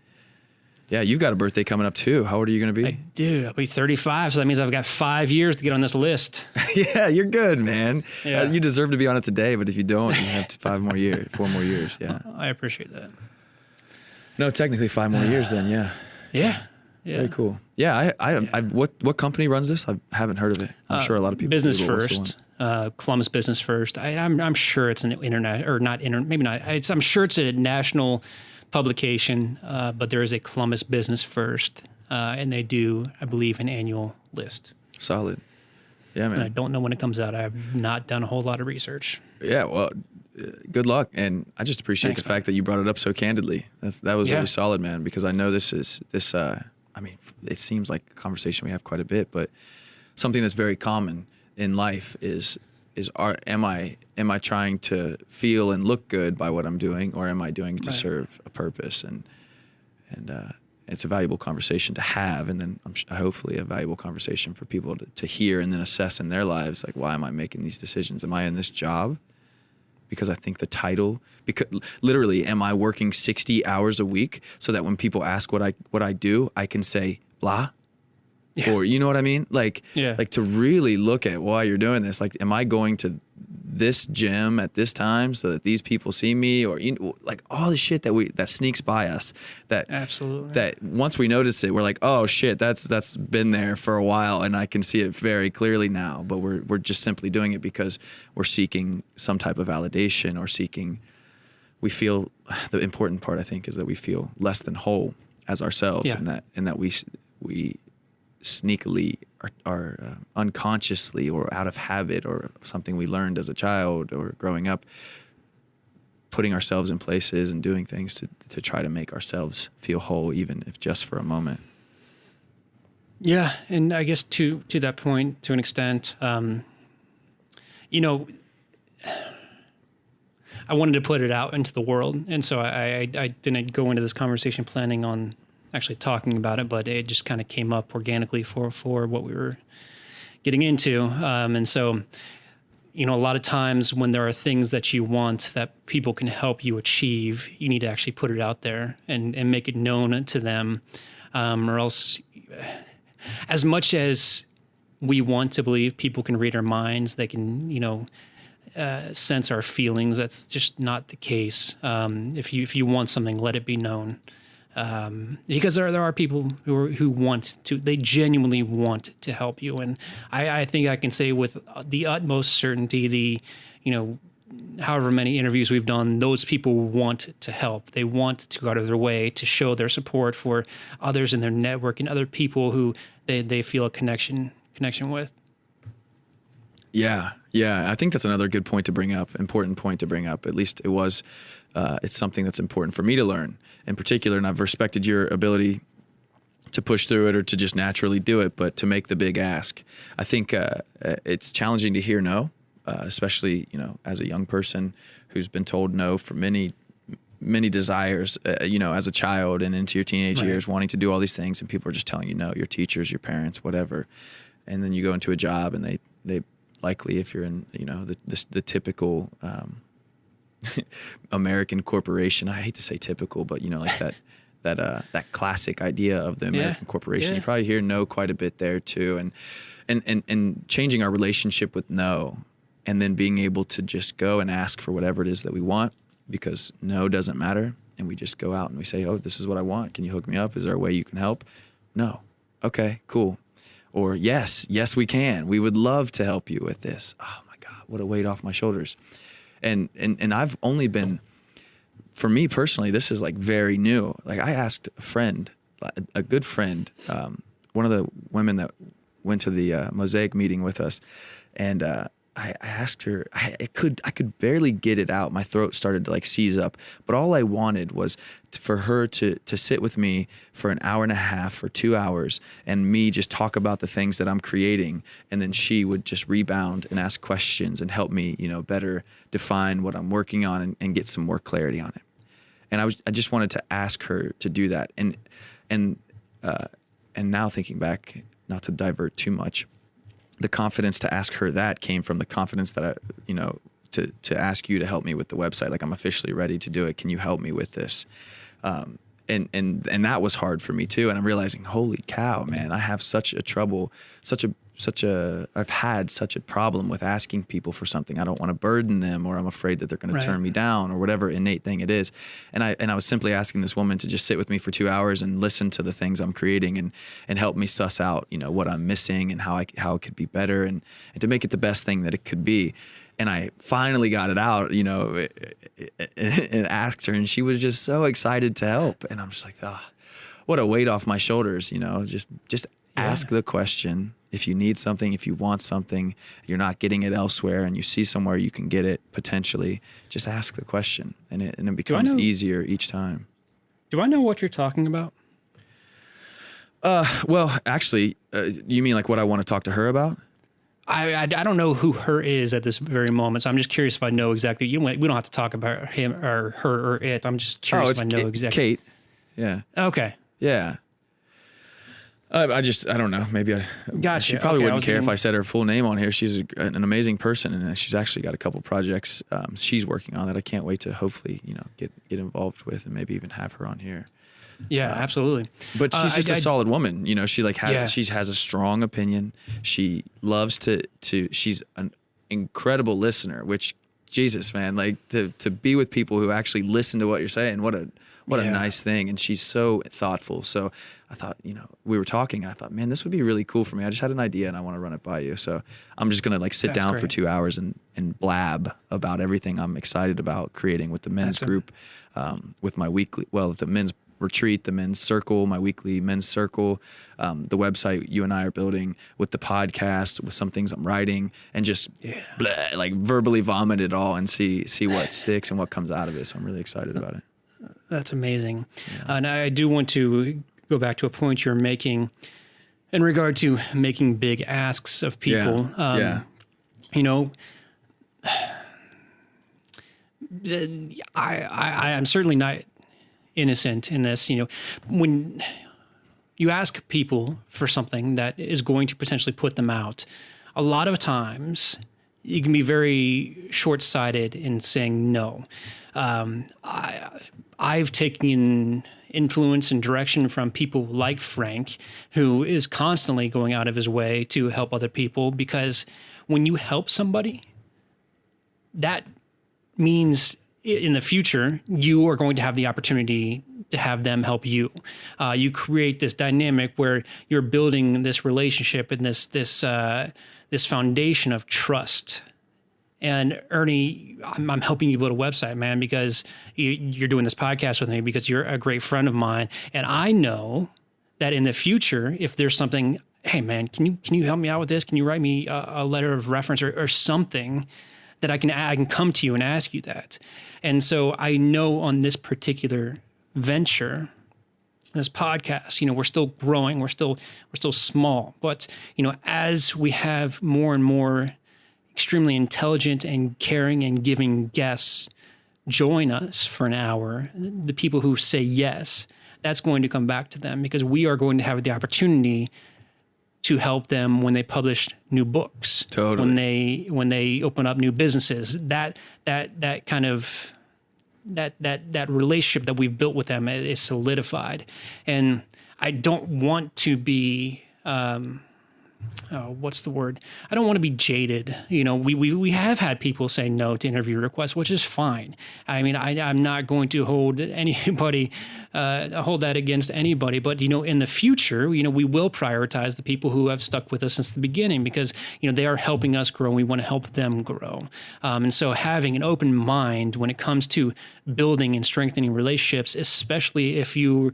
Yeah, you've got a birthday coming up too. How old are you going to be? I do. I'll be 35, so that means I've got 5 years to get on this list. Yeah, you're good, man. Yeah. You deserve to be on it today, but if you don't, you have 4 more years. Yeah, I appreciate that. No, technically 5 more years then. Yeah. Yeah. Very cool. Yeah, what company runs this? I haven't heard of it. I'm sure a lot of people. Business First. Columbus Business First. I'm sure it's an internet or not maybe not. I'm sure it's a national publication, but there is a Columbus Business First, and they do, I believe, an annual list. Solid. Yeah, man. And I don't know when it comes out. I have not done a whole lot of research. Yeah, well, good luck, and I just appreciate the fact that you brought it up so candidly. That was really solid, man. Because I know this. I mean, it seems like a conversation we have quite a bit, but something that's very common in life is am I trying to feel and look good by what I'm doing, or am I doing it to serve a purpose? And it's a valuable conversation to have, and then hopefully a valuable conversation for people to hear and then assess in their lives, like, why am I making these decisions? Am I in this job because I think the title? Because literally, am I working 60 hours a week so that when people ask what I do, I can say blah? Yeah. Or you know what I mean? Like to really look at why you're doing this. Like, am I going to this gym at this time so that these people see me? Or like all the shit that sneaks by us. That absolutely. That once we notice it, we're like, oh shit, that's been there for a while, and I can see it very clearly now. But we're just simply doing it because we're seeking some type of validation or seeking. We feel the important part, I think, is that we feel less than whole as ourselves, and that we sneakily or unconsciously or out of habit or something we learned as a child or growing up, putting ourselves in places and doing things to try to make ourselves feel whole, even if just for a moment. Yeah, and I guess to that point, to an extent, I wanted to put it out into the world, and so I didn't go into this conversation planning on. actually talking about it, but it just kind of came up organically for what we were getting into. And so, a lot of times when there are things that you want that people can help you achieve, you need to actually put it out there and make it known to them, or else, as much as we want to believe people can read our minds, they can, sense our feelings. That's just not the case. If you want something, let it be known. Because there are people who want to, they genuinely want to help you. And I think I can say with the utmost certainty, however many interviews we've done, those people want to help. They want to go out of their way to show their support for others in their network and other people who they feel a connection with. Yeah. I think that's another good point to bring up, important point to bring up. At least it was, it's something that's important for me to learn in particular. And I've respected your ability to push through it or to just naturally do it, but to make the big ask. I think it's challenging to hear no, especially, as a young person who's been told no for many desires, as a child and into your teenage years, wanting to do all these things, and people are just telling you no, your teachers, your parents, whatever. And then you go into a job and they likely, if you're in, the typical American corporation, I hate to say typical, but like that classic idea of the American corporation, you probably hear no quite a bit there too. And changing our relationship with no, and then being able to just go and ask for whatever it is that we want, because no doesn't matter. And we just go out and we say, oh, this is what I want. Can you hook me up? Is there a way you can help? No. Okay, cool. Or yes, we can. We would love to help you with this. Oh my God, what a weight off my shoulders. And I've only been, for me personally, this is like very new. Like I asked a friend, a good friend, one of the women that went to the Mosaic meeting with us, and I asked her, I could barely get it out. My throat started to like seize up, but all I wanted was for her to sit with me for an hour and a half or 2 hours, and me just talk about the things that I'm creating. And then she would just rebound and ask questions and help me, better define what I'm working on and get some more clarity on it. And I just wanted to ask her to do that. And now thinking back, not to divert too much, the confidence to ask her that came from the confidence that to ask you to help me with the website. Like, I'm officially ready to do it. Can you help me with this? And that was hard for me too. And I'm realizing, holy cow, man, I have I've had such a problem with asking people for something. I don't want to burden them, or I'm afraid that they're going to turn me down, or whatever innate thing it is. And I was simply asking this woman to just sit with me for 2 hours and listen to the things I'm creating and help me suss out, what I'm missing and how it could be better, and to make it the best thing that it could be. And I finally got it out, and asked her, and she was just so excited to help. And I'm just like, what a weight off my shoulders, just ask the question. If you need something, if you want something, you're not getting it elsewhere, and you see somewhere you can get it potentially, just ask the question, and it becomes easier each time. Do I know what you're talking about? Well, actually, you mean like what I want to talk to her about? I don't know who her is at this very moment, so I'm just curious if I know exactly. We don't have to talk about him or her or it. I'm just curious if I know exactly. Kate. Yeah. Okay. Yeah. I don't know. Maybe Gotcha. She probably wouldn't care if I said her full name on here. She's an amazing person, and she's actually got a couple projects she's working on that I can't wait to hopefully get involved with, and maybe even have her on here. Yeah, absolutely. But she's just a solid woman. She she has a strong opinion. She loves to. She's an incredible listener. Which, Jesus, man, like to be with people who actually listen to what you're saying. What a nice thing. And she's so thoughtful. So I thought, we were talking, and I thought, man, this would be really cool for me. I just had an idea, and I want to run it by you. So I'm just going to sit down for 2 hours and blab about everything I'm excited about creating with the men's group, with my the men's retreat, the men's circle, my weekly men's circle, the website you and I are building, with the podcast, with some things I'm writing, and just verbally vomit it all and see what sticks and what comes out of it. So I'm really excited about it. That's amazing. And I do want to go back to a point you're making in regard to making big asks of people. I'm certainly not innocent in this. When you ask people for something that is going to potentially put them out, a lot of times you can be very short-sighted in saying no. I've taken influence and direction from people like Frank, who is constantly going out of his way to help other people, because when you help somebody, that means in the future, you are going to have the opportunity to have them help you. You create this dynamic where you're building this relationship and this foundation of trust. And Ernie, I'm helping you build a website, man, because you're doing this podcast with me, because you're a great friend of mine. And I know that in the future, if there's something, hey man, can you help me out with this? Can you write me a letter of reference or something that I can come to you and ask you that? And so I know on this particular venture, this podcast, we're still growing, we're still small, but as we have more and more extremely intelligent and caring and giving guests join us for an hour, the people who say yes, that's going to come back to them, because we are going to have the opportunity to help them when they publish new books, totally, when they open up new businesses. That kind of that relationship that we've built with them is solidified. And I don't want to be what's the word? I don't want to be jaded. We have had people say no to interview requests, which is fine. I mean, I'm not going to hold anybody, hold that against anybody. But, in the future, we will prioritize the people who have stuck with us since the beginning, because, they are helping us grow. And we want to help them grow. And so having an open mind when it comes to building and strengthening relationships, especially if you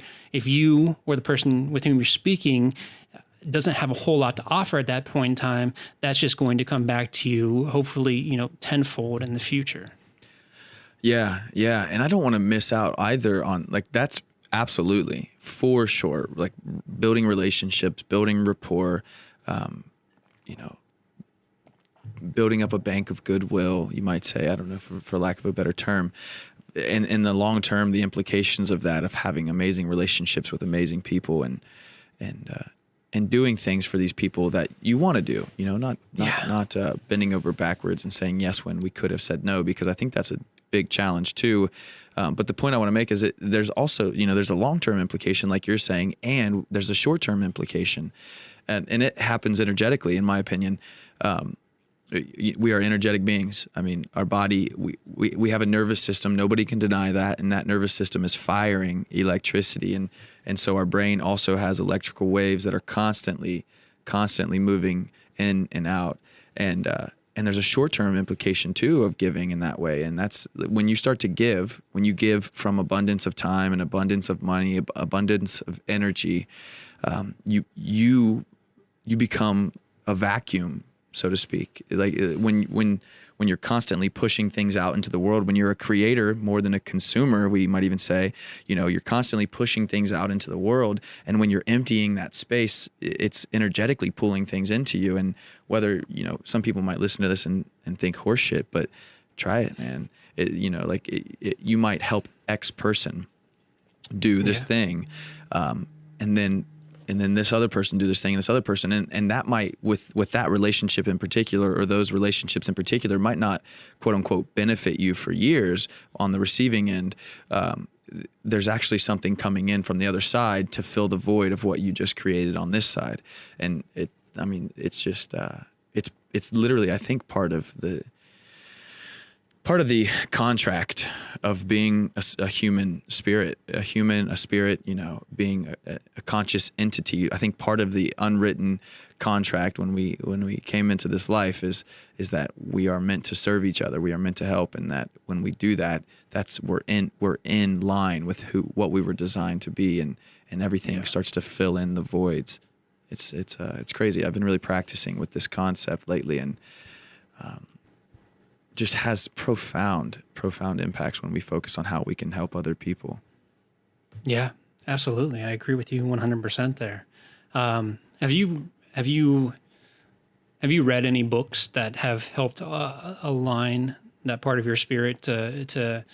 or the person with whom you're speaking doesn't have a whole lot to offer at that point in time, that's just going to come back to you, hopefully, tenfold in the future. Yeah. And I don't want to miss out either on, that's absolutely, for sure, building relationships, building rapport, building up a bank of goodwill, you might say, I don't know, for lack of a better term. And in the long term, the implications of that, of having amazing relationships with amazing people and doing things for these people that you want to do, not bending over backwards and saying yes when we could have said no, because I think that's a big challenge too. But the point I want to make is that there's also, there's a long-term implication, like you're saying, and there's a short-term implication, and it happens energetically, in my opinion. We are energetic beings. I mean, our body, we have a nervous system. Nobody can deny that. And that nervous system is firing electricity. And so our brain also has electrical waves that are constantly moving in and out. And there's a short-term implication too of giving in that way. And that's when you start to give, when you give from abundance of time and abundance of money, abundance of energy, you become a vacuum, so to speak. Like when you're constantly pushing things out into the world, when you're a creator more than a consumer, we might even say, you're constantly pushing things out into the world. And when you're emptying that space, it's energetically pulling things into you. And whether, some people might listen to this and think horse shit, but try it, man. You might help X person do this thing. And then this other person do this thing, and this other person, and that might, with that relationship in particular, or those relationships in particular, might not, quote unquote, benefit you for years on the receiving end. There's actually something coming in from the other side to fill the void of what you just created on this side. And it's just, it's literally, I think, part of the contract of being a human spirit, a spirit, being a conscious entity. I think part of the unwritten contract when we came into this life is that we are meant to serve each other. We are meant to help. And that when we do that, we're in line with what we were designed to be, and everything starts to fill in the voids. It's crazy. I've been really practicing with this concept lately, and just has profound impacts when we focus on how we can help other people. Yeah, absolutely. I agree with you 100% there. Have you read any books that have helped align that part of your spirit to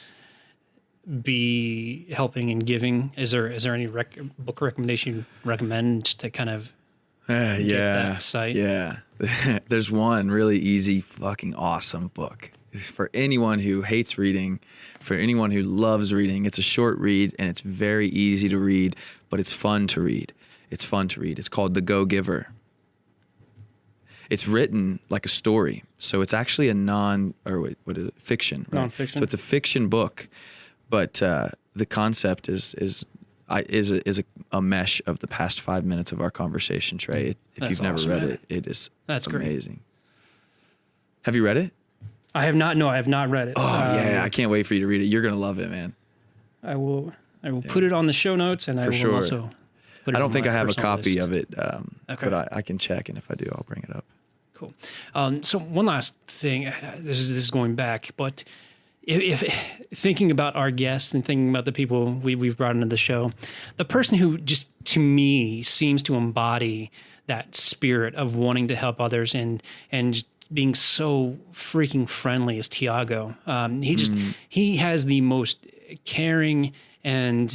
be helping and giving? Is there any book recommendation you recommend to kind of get that site? Yeah. There's one really easy, fucking awesome book for anyone who hates reading, for anyone who loves reading. It's a short read and it's very easy to read, but it's fun to read. It's called The Go-Giver. It's written like a story, so it's actually a fiction, right? Nonfiction. So it's a fiction book, but the concept is a mesh of the past 5 minutes of our conversation, Trey. If you've never awesome, read man. it, it is That's amazing. great. Have you read it? I have not. No, I have not read it. Oh yeah, I can't wait for you to read it. You're gonna love it, man. I will put it on the show notes, and I will sure. also put it I don't on think my I have a personal copy list. of it, Okay. but I can check, and if I do, I'll bring it up. Cool. So one last thing, this is going back, but if thinking about our guests and thinking about the people we've brought into the show, the person who just to me seems to embody that spirit of wanting to help others and being so freaking friendly is Tiago. He has the most caring and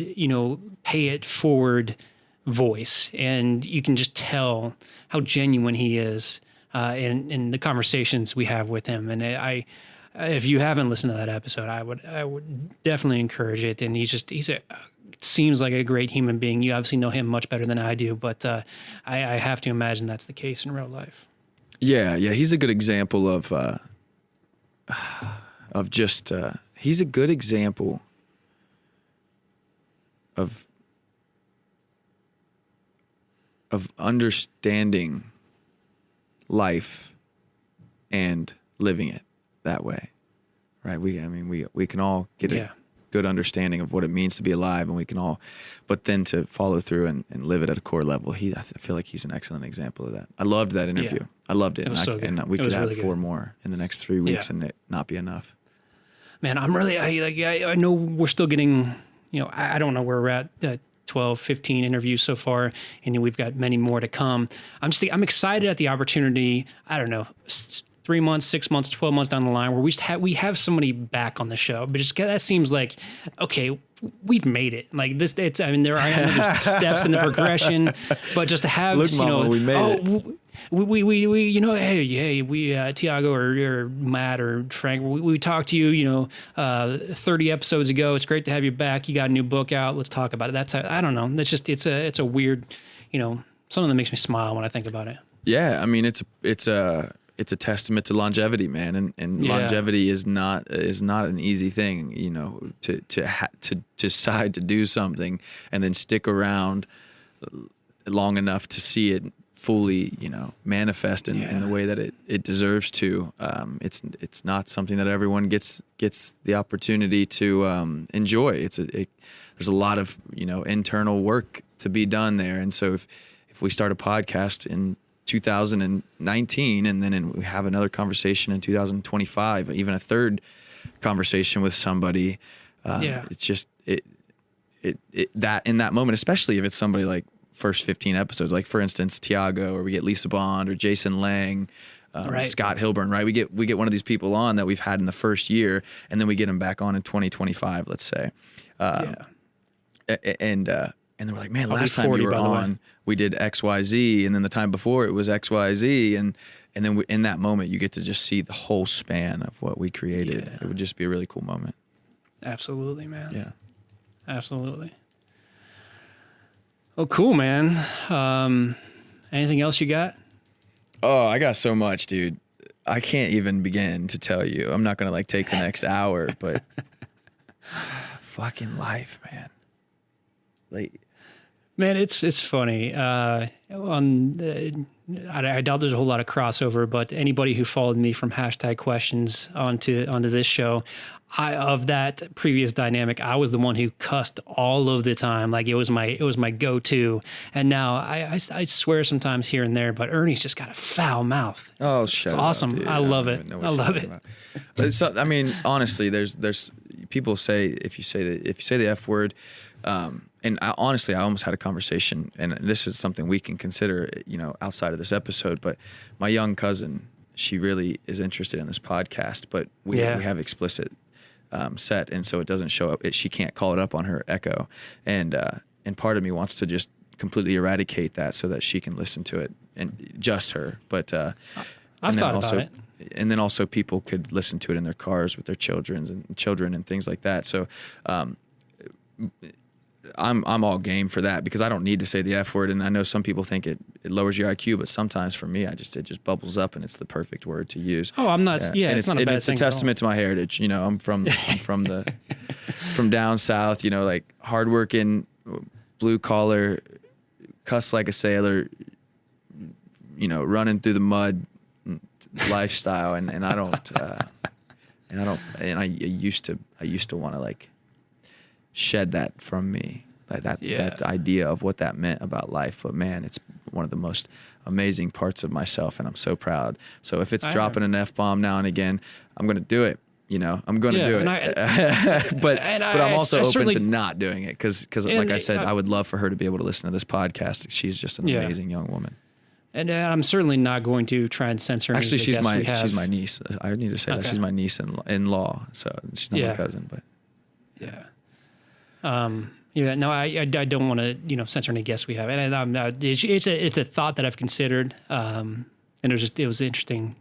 pay it forward voice, and you can just tell how genuine he is in the conversations we have with him. And if you haven't listened to that episode, I would definitely encourage it. And seems like a great human being. You obviously know him much better than I do, but I have to imagine that's the case in real life. Yeah, he's a good example he's a good example of understanding life and living it that way, right? We can all get a good understanding of what it means to be alive, and but then to follow through and live it at a core level. I feel like he's an excellent example of that. I loved that interview. Yeah. I loved it. It was so good. And we It could was have really 4 good. more in the next 3 weeks and it not be enough. Man, I know we're still getting, I don't know where we're at, 12, 15 interviews so far, and we've got many more to come. I'm excited at the opportunity, I don't know, 3 months, 6 months, 12 months down the line where we have somebody back on the show, but that seems like, okay, we've made it. Like this, there are steps in the progression, but just to have, Look, Mama, we made it. We Tiago or Matt or Frank, we talked to you, 30 episodes ago. It's great to have you back. You got a new book out. Let's talk about it. I don't know. That's just, it's a weird, something that makes me smile when I think about it. Yeah. I mean, it's a testament to longevity, man. And longevity is not an easy thing, to decide to do something and then stick around long enough to see it fully, manifest in the way that it deserves to. It's not something that everyone gets the opportunity to enjoy. There's a lot of internal work to be done there, and so if we start a podcast in 2019 and then we have another conversation in 2025, even a third conversation with somebody, it's just that in that moment, especially if it's somebody like first 15 episodes, like for instance, Tiago, or we get Lisa Bond or Jason Lang, Scott Hilburn, right? We get one of these people on that we've had in the first year, and then we get them back on in 2025, let's say. And then we're like, man, last time you were on, we did XYZ, and then the time before it was XYZ, and then in that moment, you get to just see the whole span of what we created. Yeah. It would just be a really cool moment. Absolutely, man. Yeah. Absolutely. Oh, cool, man. Anything else you got? Oh, I got so much, dude. I can't even begin to tell you. I'm not gonna take the next hour, but fucking life, man. Like, Man, it's funny. I doubt there's a whole lot of crossover, but anybody who followed me from #questions onto this show, of that previous dynamic, I was the one who cussed all of the time. Like it was my go-to. And now I swear sometimes here and there, but Ernie's just got a foul mouth. oh, It's shut awesome. up, dude. I love don't it. even know I what you're love talking it. about. But it's, I mean, honestly, there's people say if you say the F word, and I almost had a conversation, and this is something we can consider, outside of this episode. But my young cousin, she really is interested in this podcast, but we have explicit set, and so it doesn't show up. She can't call it up on her Echo, and part of me wants to just completely eradicate that so that she can listen to it, and just her. But I've thought about it. And then also people could listen to it in their cars with their children and things like that. So I'm all game for that, because I don't need to say the F word. And I know some people think it lowers your IQ, but sometimes for me, it just bubbles up, and it's the perfect word to use. Oh, I'm not. Yeah, and it's not a bad it's thing a testament to my heritage. You know, I'm from from down south. You know, like hardworking, blue collar, cuss like a sailor. You know, running through the mud lifestyle, and I don't I used to want to like shed that from me, like that idea of what that meant about life. But man, it's one of the most amazing parts of myself, and I'm so proud. So if it's dropping an F-bomb now and again, I'm going to do it. You know, I'm going to do it. But I'm also open to not doing it, because like I said, I would love for her to be able to listen to this podcast. She's just an amazing young woman. And I'm certainly not going to try and censor. Actually, she's my niece. I need to say that she's my niece in law, so she's not my cousin. But no, I don't want to censor any guests we have, and I'm not, it's a thought that I've considered, and it was interesting.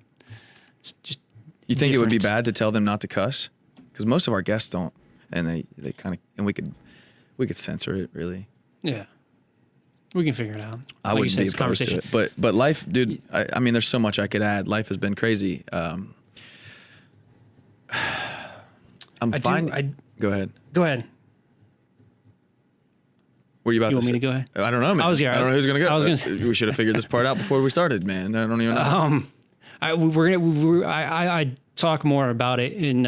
It's just you think it would be bad to tell them not to cuss, because most of our guests don't, and they kind of, and we could censor it really. Yeah. We can figure it out. I wouldn't be opposed to it. But life, dude, I mean, there's so much I could add. Life has been crazy. I'm fine. Go ahead. Go ahead. Were you about you to want say? me to go ahead? I don't know, man. I don't know who's going to go. We should have figured this part out before we started, man. I don't even know. I talk more about it in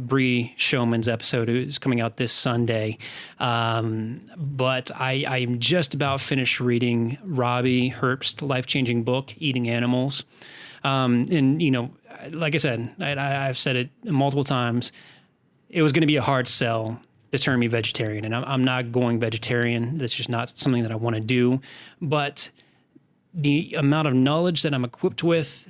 Bree Showman's episode, who's coming out this Sunday. But I'm just about finished reading Robbie Herbst's life-changing book, Eating Animals. And, like I said, I've said it multiple times, it was going to be a hard sell to turn me vegetarian. And I'm not going vegetarian. That's just not something that I want to do. But the amount of knowledge that I'm equipped with,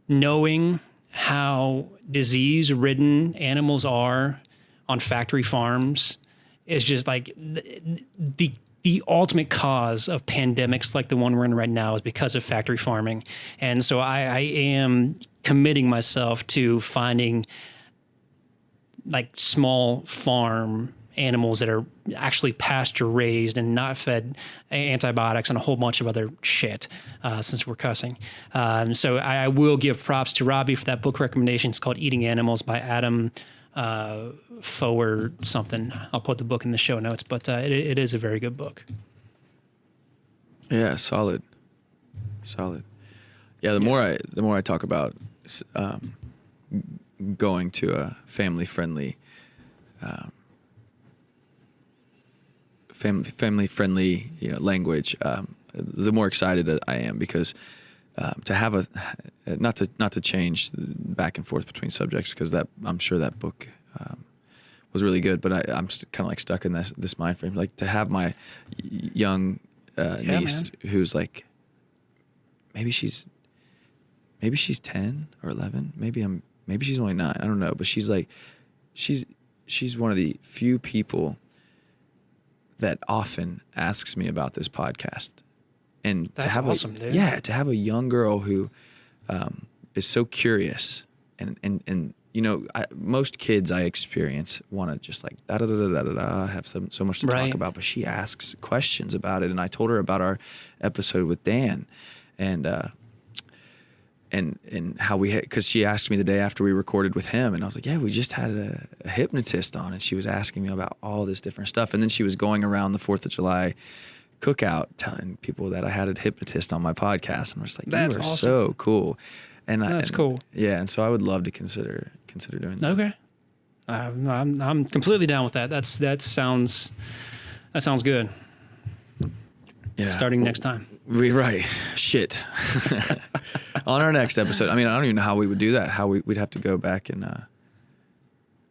knowing how disease-ridden animals are on factory farms, is just like the ultimate cause of pandemics like the one we're in right now is because of factory farming. And so I am committing myself to finding like small farm animals that are actually pasture raised and not fed antibiotics and a whole bunch of other shit, since we're cussing. So I will give props to Robbie for that book recommendation. It's called Eating Animals by Adam Forward something. I'll put the book in the show notes, but it is a very good book. Yeah, solid. Yeah, the more I talk about going to a family-friendly language, the more excited I am, because to have not to change back and forth between subjects, because that I'm sure that book was really good, but I'm kind of like stuck in this mind frame, like to have my young niece, who's like maybe she's 10 or 11, maybe she's only 9, I don't know, but she's like she's one of the few people that often asks me about this podcast. And that's to have awesome, dude. Yeah, to have a young girl who is so curious, and most kids I experience want to just like have so much to talk about, but she asks questions about it. And I told her about our episode with Dan, and how we had, because she asked me the day after we recorded with him, and I was like, yeah, we just had a hypnotist on, and she was asking me about all this different stuff. And then she was going around the 4th of July cookout telling people that I had a hypnotist on my podcast, and I was like, that's you are awesome. so cool. And that's cool. Yeah, and so I would love to consider doing that. Okay, I'm completely down with that. That sounds good. Yeah, starting next time. Shit. On our next episode, I mean, I don't even know how we would do that. How we'd have to go back and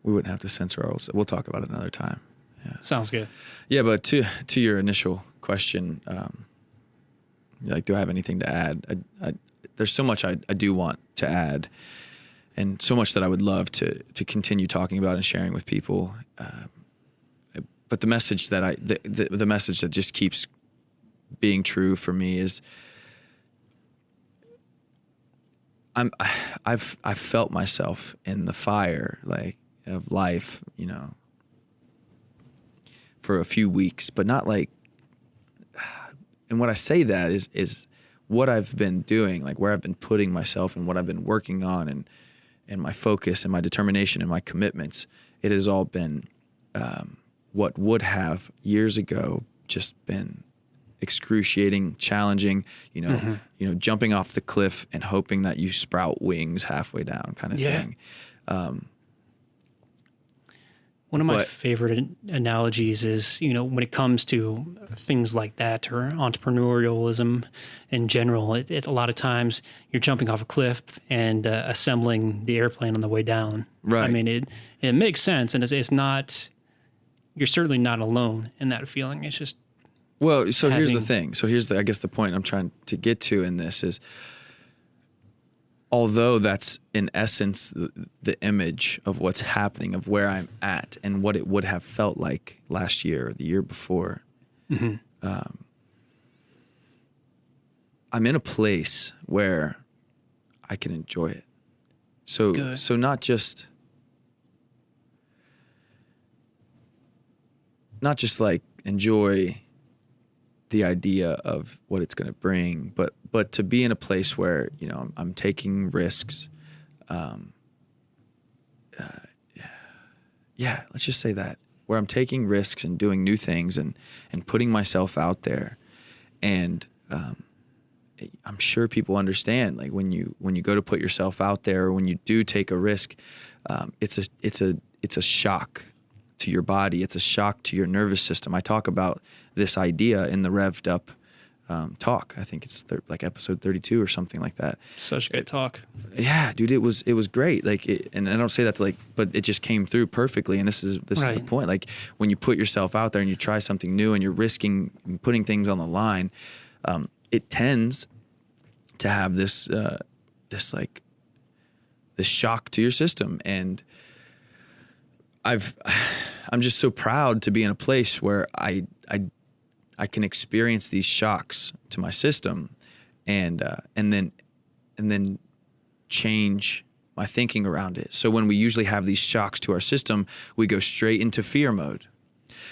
we wouldn't have to censor ourselves. We'll talk about it another time. Yeah, sounds good. Yeah, but to your initial question, like, do I have anything to add? There's so much I do want to add, and so much that I would love to continue talking about and sharing with people. But the message that the message that just keeps being true for me is I've felt myself in the fire like of life, you know, for a few weeks, but not like, and what I say that is what I've been doing, like where I've been putting myself and what I've been working on and my focus and my determination and my commitments. It has all been what would have years ago just been excruciating, challenging, you know, jumping off the cliff and hoping that you sprout wings halfway down kind of thing. One of my favorite analogies is, you know, when it comes to things like that or entrepreneurialism in general, it a lot of times you're jumping off a cliff and assembling the airplane on the way down. Right. I mean, it makes sense, and it's not. You're certainly not alone in that feeling. It's just. Well, so here's the thing. So here's I guess the point I'm trying to get to in this is, although that's in essence the image of what's happening, of where I'm at and what it would have felt like last year or the year before, I'm in a place where I can enjoy it. So not just like enjoy the idea of what it's going to bring, but to be in a place where, you know, I'm taking risks. Let's just say that, where I'm taking risks and doing new things and putting myself out there. And I'm sure people understand, like when you go to put yourself out there, or when you do take a risk, it's a shock to your body. It's a shock to your nervous system. I talk about this idea in the Revved Up talk. I think it's like episode 32 or something like that. Such a good talk. Yeah, dude, it was great. Like, and I don't say that to like, but it just came through perfectly. And this is the point. Like when you put yourself out there and you try something new and you're risking putting things on the line, it tends to have this shock to your system. And I'm just so proud to be in a place where I can experience these shocks to my system, and then change my thinking around it. So when we usually have these shocks to our system, we go straight into fear mode,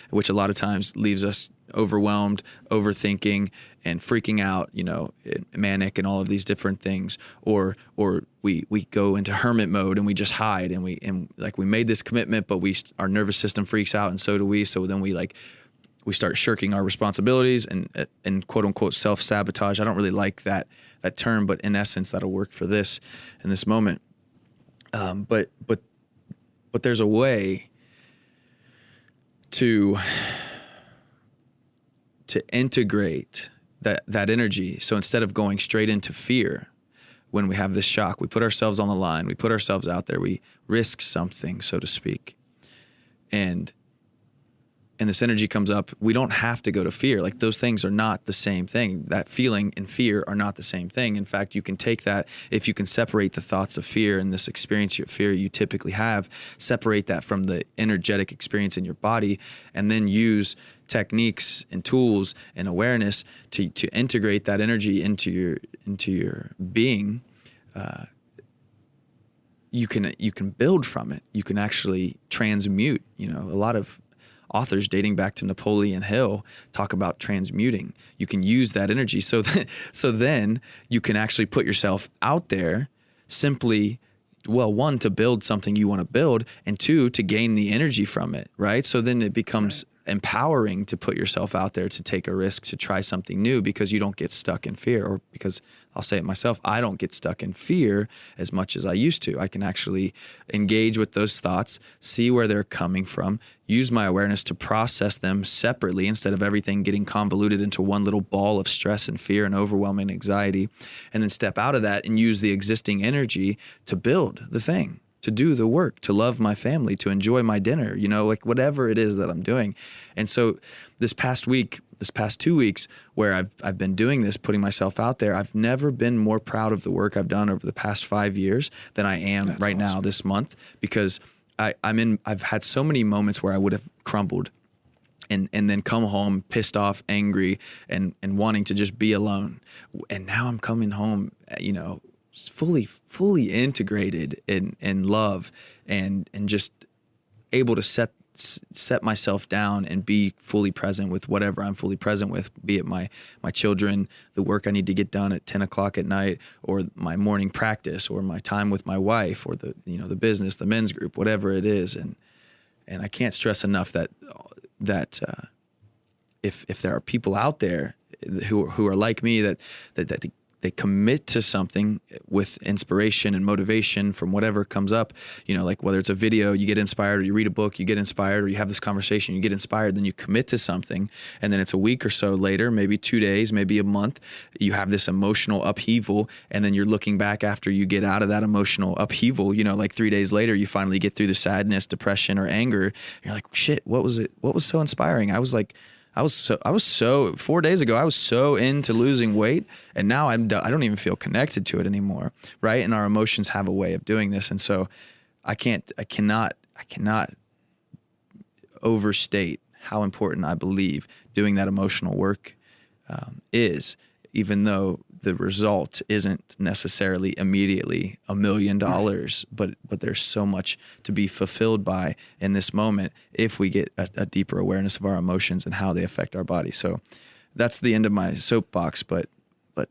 which a lot of times leaves us overwhelmed, overthinking, and freaking out, you know, manic and all of these different things. Or we go into hermit mode and we just hide, and we made this commitment, but our nervous system freaks out, and so do we. So then we start shirking our responsibilities and quote unquote self-sabotage. I don't really like that term, but in essence, that'll work for this in this moment. But there's a way to integrate that energy. So instead of going straight into fear, when we have this shock, we put ourselves on the line, we put ourselves out there, we risk something, so to speak. And this energy comes up, we don't have to go to fear. Like, those things are not the same thing. That feeling and fear are not the same thing. In fact, you can take that, if you can separate the thoughts of fear and this experience of fear you typically have, separate that from the energetic experience in your body, and then use techniques and tools and awareness to integrate that energy into your being. You can build from it. You can actually transmute. You know, a lot of authors dating back to Napoleon Hill talk about transmuting. You can use that energy. So then you can actually put yourself out there simply, well, one, to build something you want to build, and two, to gain the energy from it, right? So then it becomes empowering to put yourself out there, to take a risk, to try something new, because you don't get stuck in fear. Or because, I'll say it myself, I don't get stuck in fear as much as I used to. I can actually engage with those thoughts, see where they're coming from, use my awareness to process them separately instead of everything getting convoluted into one little ball of stress and fear and overwhelming anxiety, and then step out of that and use the existing energy to build the thing. to do the work, to love my family, to enjoy my dinner, like whatever it is that I'm doing. And so this past 2 weeks where I've been doing this, putting myself out there, I've never been more proud of the work I've done over the past 5 years than I am now this month, because I've had so many moments where I would have crumbled and then come home pissed off, angry, and wanting to just be alone. And now I'm coming home, fully integrated in love and just able to set myself down and be fully present with whatever I'm fully present with, be it my children, the work I need to get done at 10 o'clock at night, or my morning practice, or my time with my wife, or the business, the men's group, whatever it is. And I can't stress enough that if there are people out there who are like me, that they commit to something with inspiration and motivation from whatever comes up, like whether it's a video, you get inspired, or you read a book, you get inspired, or you have this conversation, you get inspired, then you commit to something. And then it's a week or so later, maybe 2 days, maybe a month, you have this emotional upheaval. And then you're looking back after you get out of that emotional upheaval, like 3 days later, you finally get through the sadness, depression, or anger. And you're like, shit, what was it? What was so inspiring? I was so 4 days ago, I was so into losing weight, and now I don't even feel connected to it anymore. Right. And our emotions have a way of doing this. And so I cannot overstate how important I believe doing that emotional work is, even though the result isn't necessarily immediately $1 million, but there's so much to be fulfilled by in this moment if we get a deeper awareness of our emotions and how they affect our body. So that's the end of my soapbox, but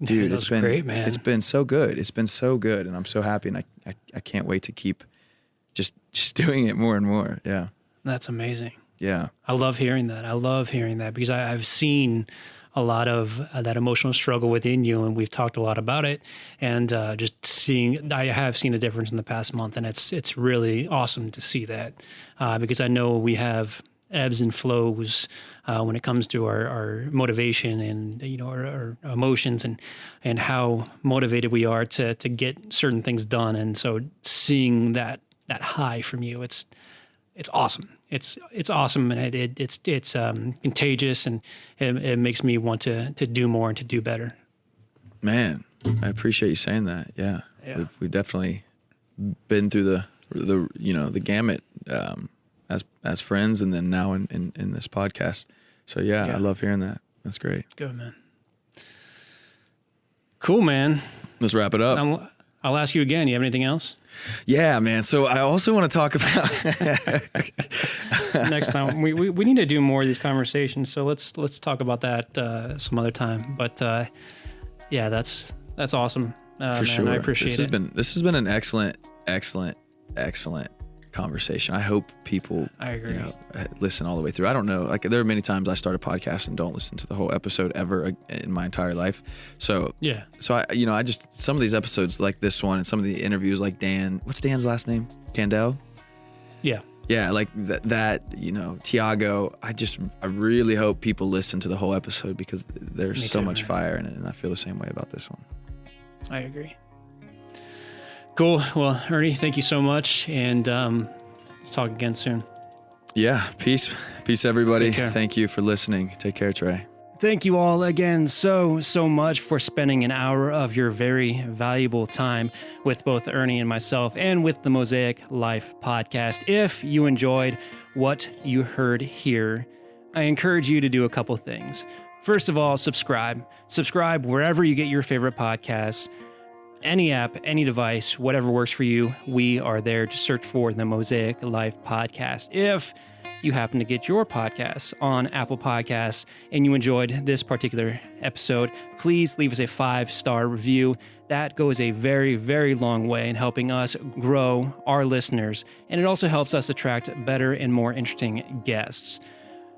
dude, it's been great, man. It's been so good. It's been so good, and I'm so happy, and I can't wait to keep just doing it more and more. Yeah. That's amazing. Yeah. I love hearing that because I've seen a lot of that emotional struggle within you, and we've talked a lot about it. And I have seen a difference in the past month, and it's really awesome to see that because I know we have ebbs and flows when it comes to our motivation and our emotions and how motivated we are to get certain things done. And so seeing that high from you, it's awesome. It's awesome, and it's contagious, and it makes me want to do more and to do better. Man, I appreciate you saying that. Yeah. We've definitely been through the gamut as friends, and then now in this podcast. So yeah, I love hearing that. That's great. Good, man. Cool, man. Let's wrap it up. I'll ask you again. You have anything else? Yeah, man. So I also want to talk about next time. We need to do more of these conversations. So let's talk about that some other time. But yeah, that's awesome. For sure. I appreciate it. This has been an excellent conversation. I hope people listen all the way through. I don't know, like there are many times I start a podcast and don't listen to the whole episode ever in my entire life. So I just, some of these episodes like this one and some of the interviews like Dan, what's Dan's last name? Candel? Yeah, like that, Tiago, I really hope people listen to the whole episode because there's so much fire in it, and I feel the same way about this one. I agree. Cool. Well, Ernie, thank you so much, and let's talk again soon. Yeah, peace, everybody. Thank you for listening. Take care, Trey. Thank you all again so much for spending an hour of your very valuable time with both Ernie and myself and with the Mosaic Life podcast. If you enjoyed what you heard here, I encourage you to do a couple things. First of all, subscribe. Subscribe wherever you get your favorite podcasts. Any app, any device, whatever works for you, we are there. Just search for the Mosaic Life podcast. If you happen to get your podcasts on Apple Podcasts and you enjoyed this particular episode, please leave us a 5-star review. That goes a very, very long way in helping us grow our listeners, and it also helps us attract better and more interesting guests.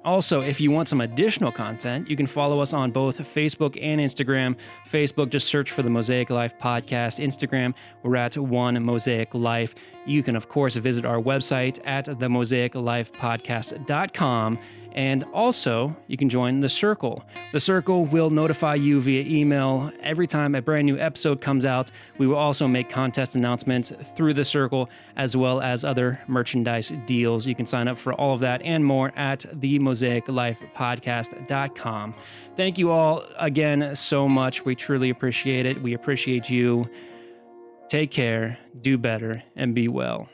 Also, if you want some additional content, you can follow us on both Facebook and Instagram. Facebook, just search for the Mosaic Life podcast. Instagram, we're at One Mosaic Life. You can, of course, visit our website at themosaiclifepodcast.com. And also, you can join the Circle. The Circle will notify you via email every time a brand new episode comes out. We will also make contest announcements through the Circle, as well as other merchandise deals. You can sign up for all of that and more at themosaiclifepodcast.com. Thank you all again so much. We truly appreciate it. We appreciate you. Take care, do better, and be well.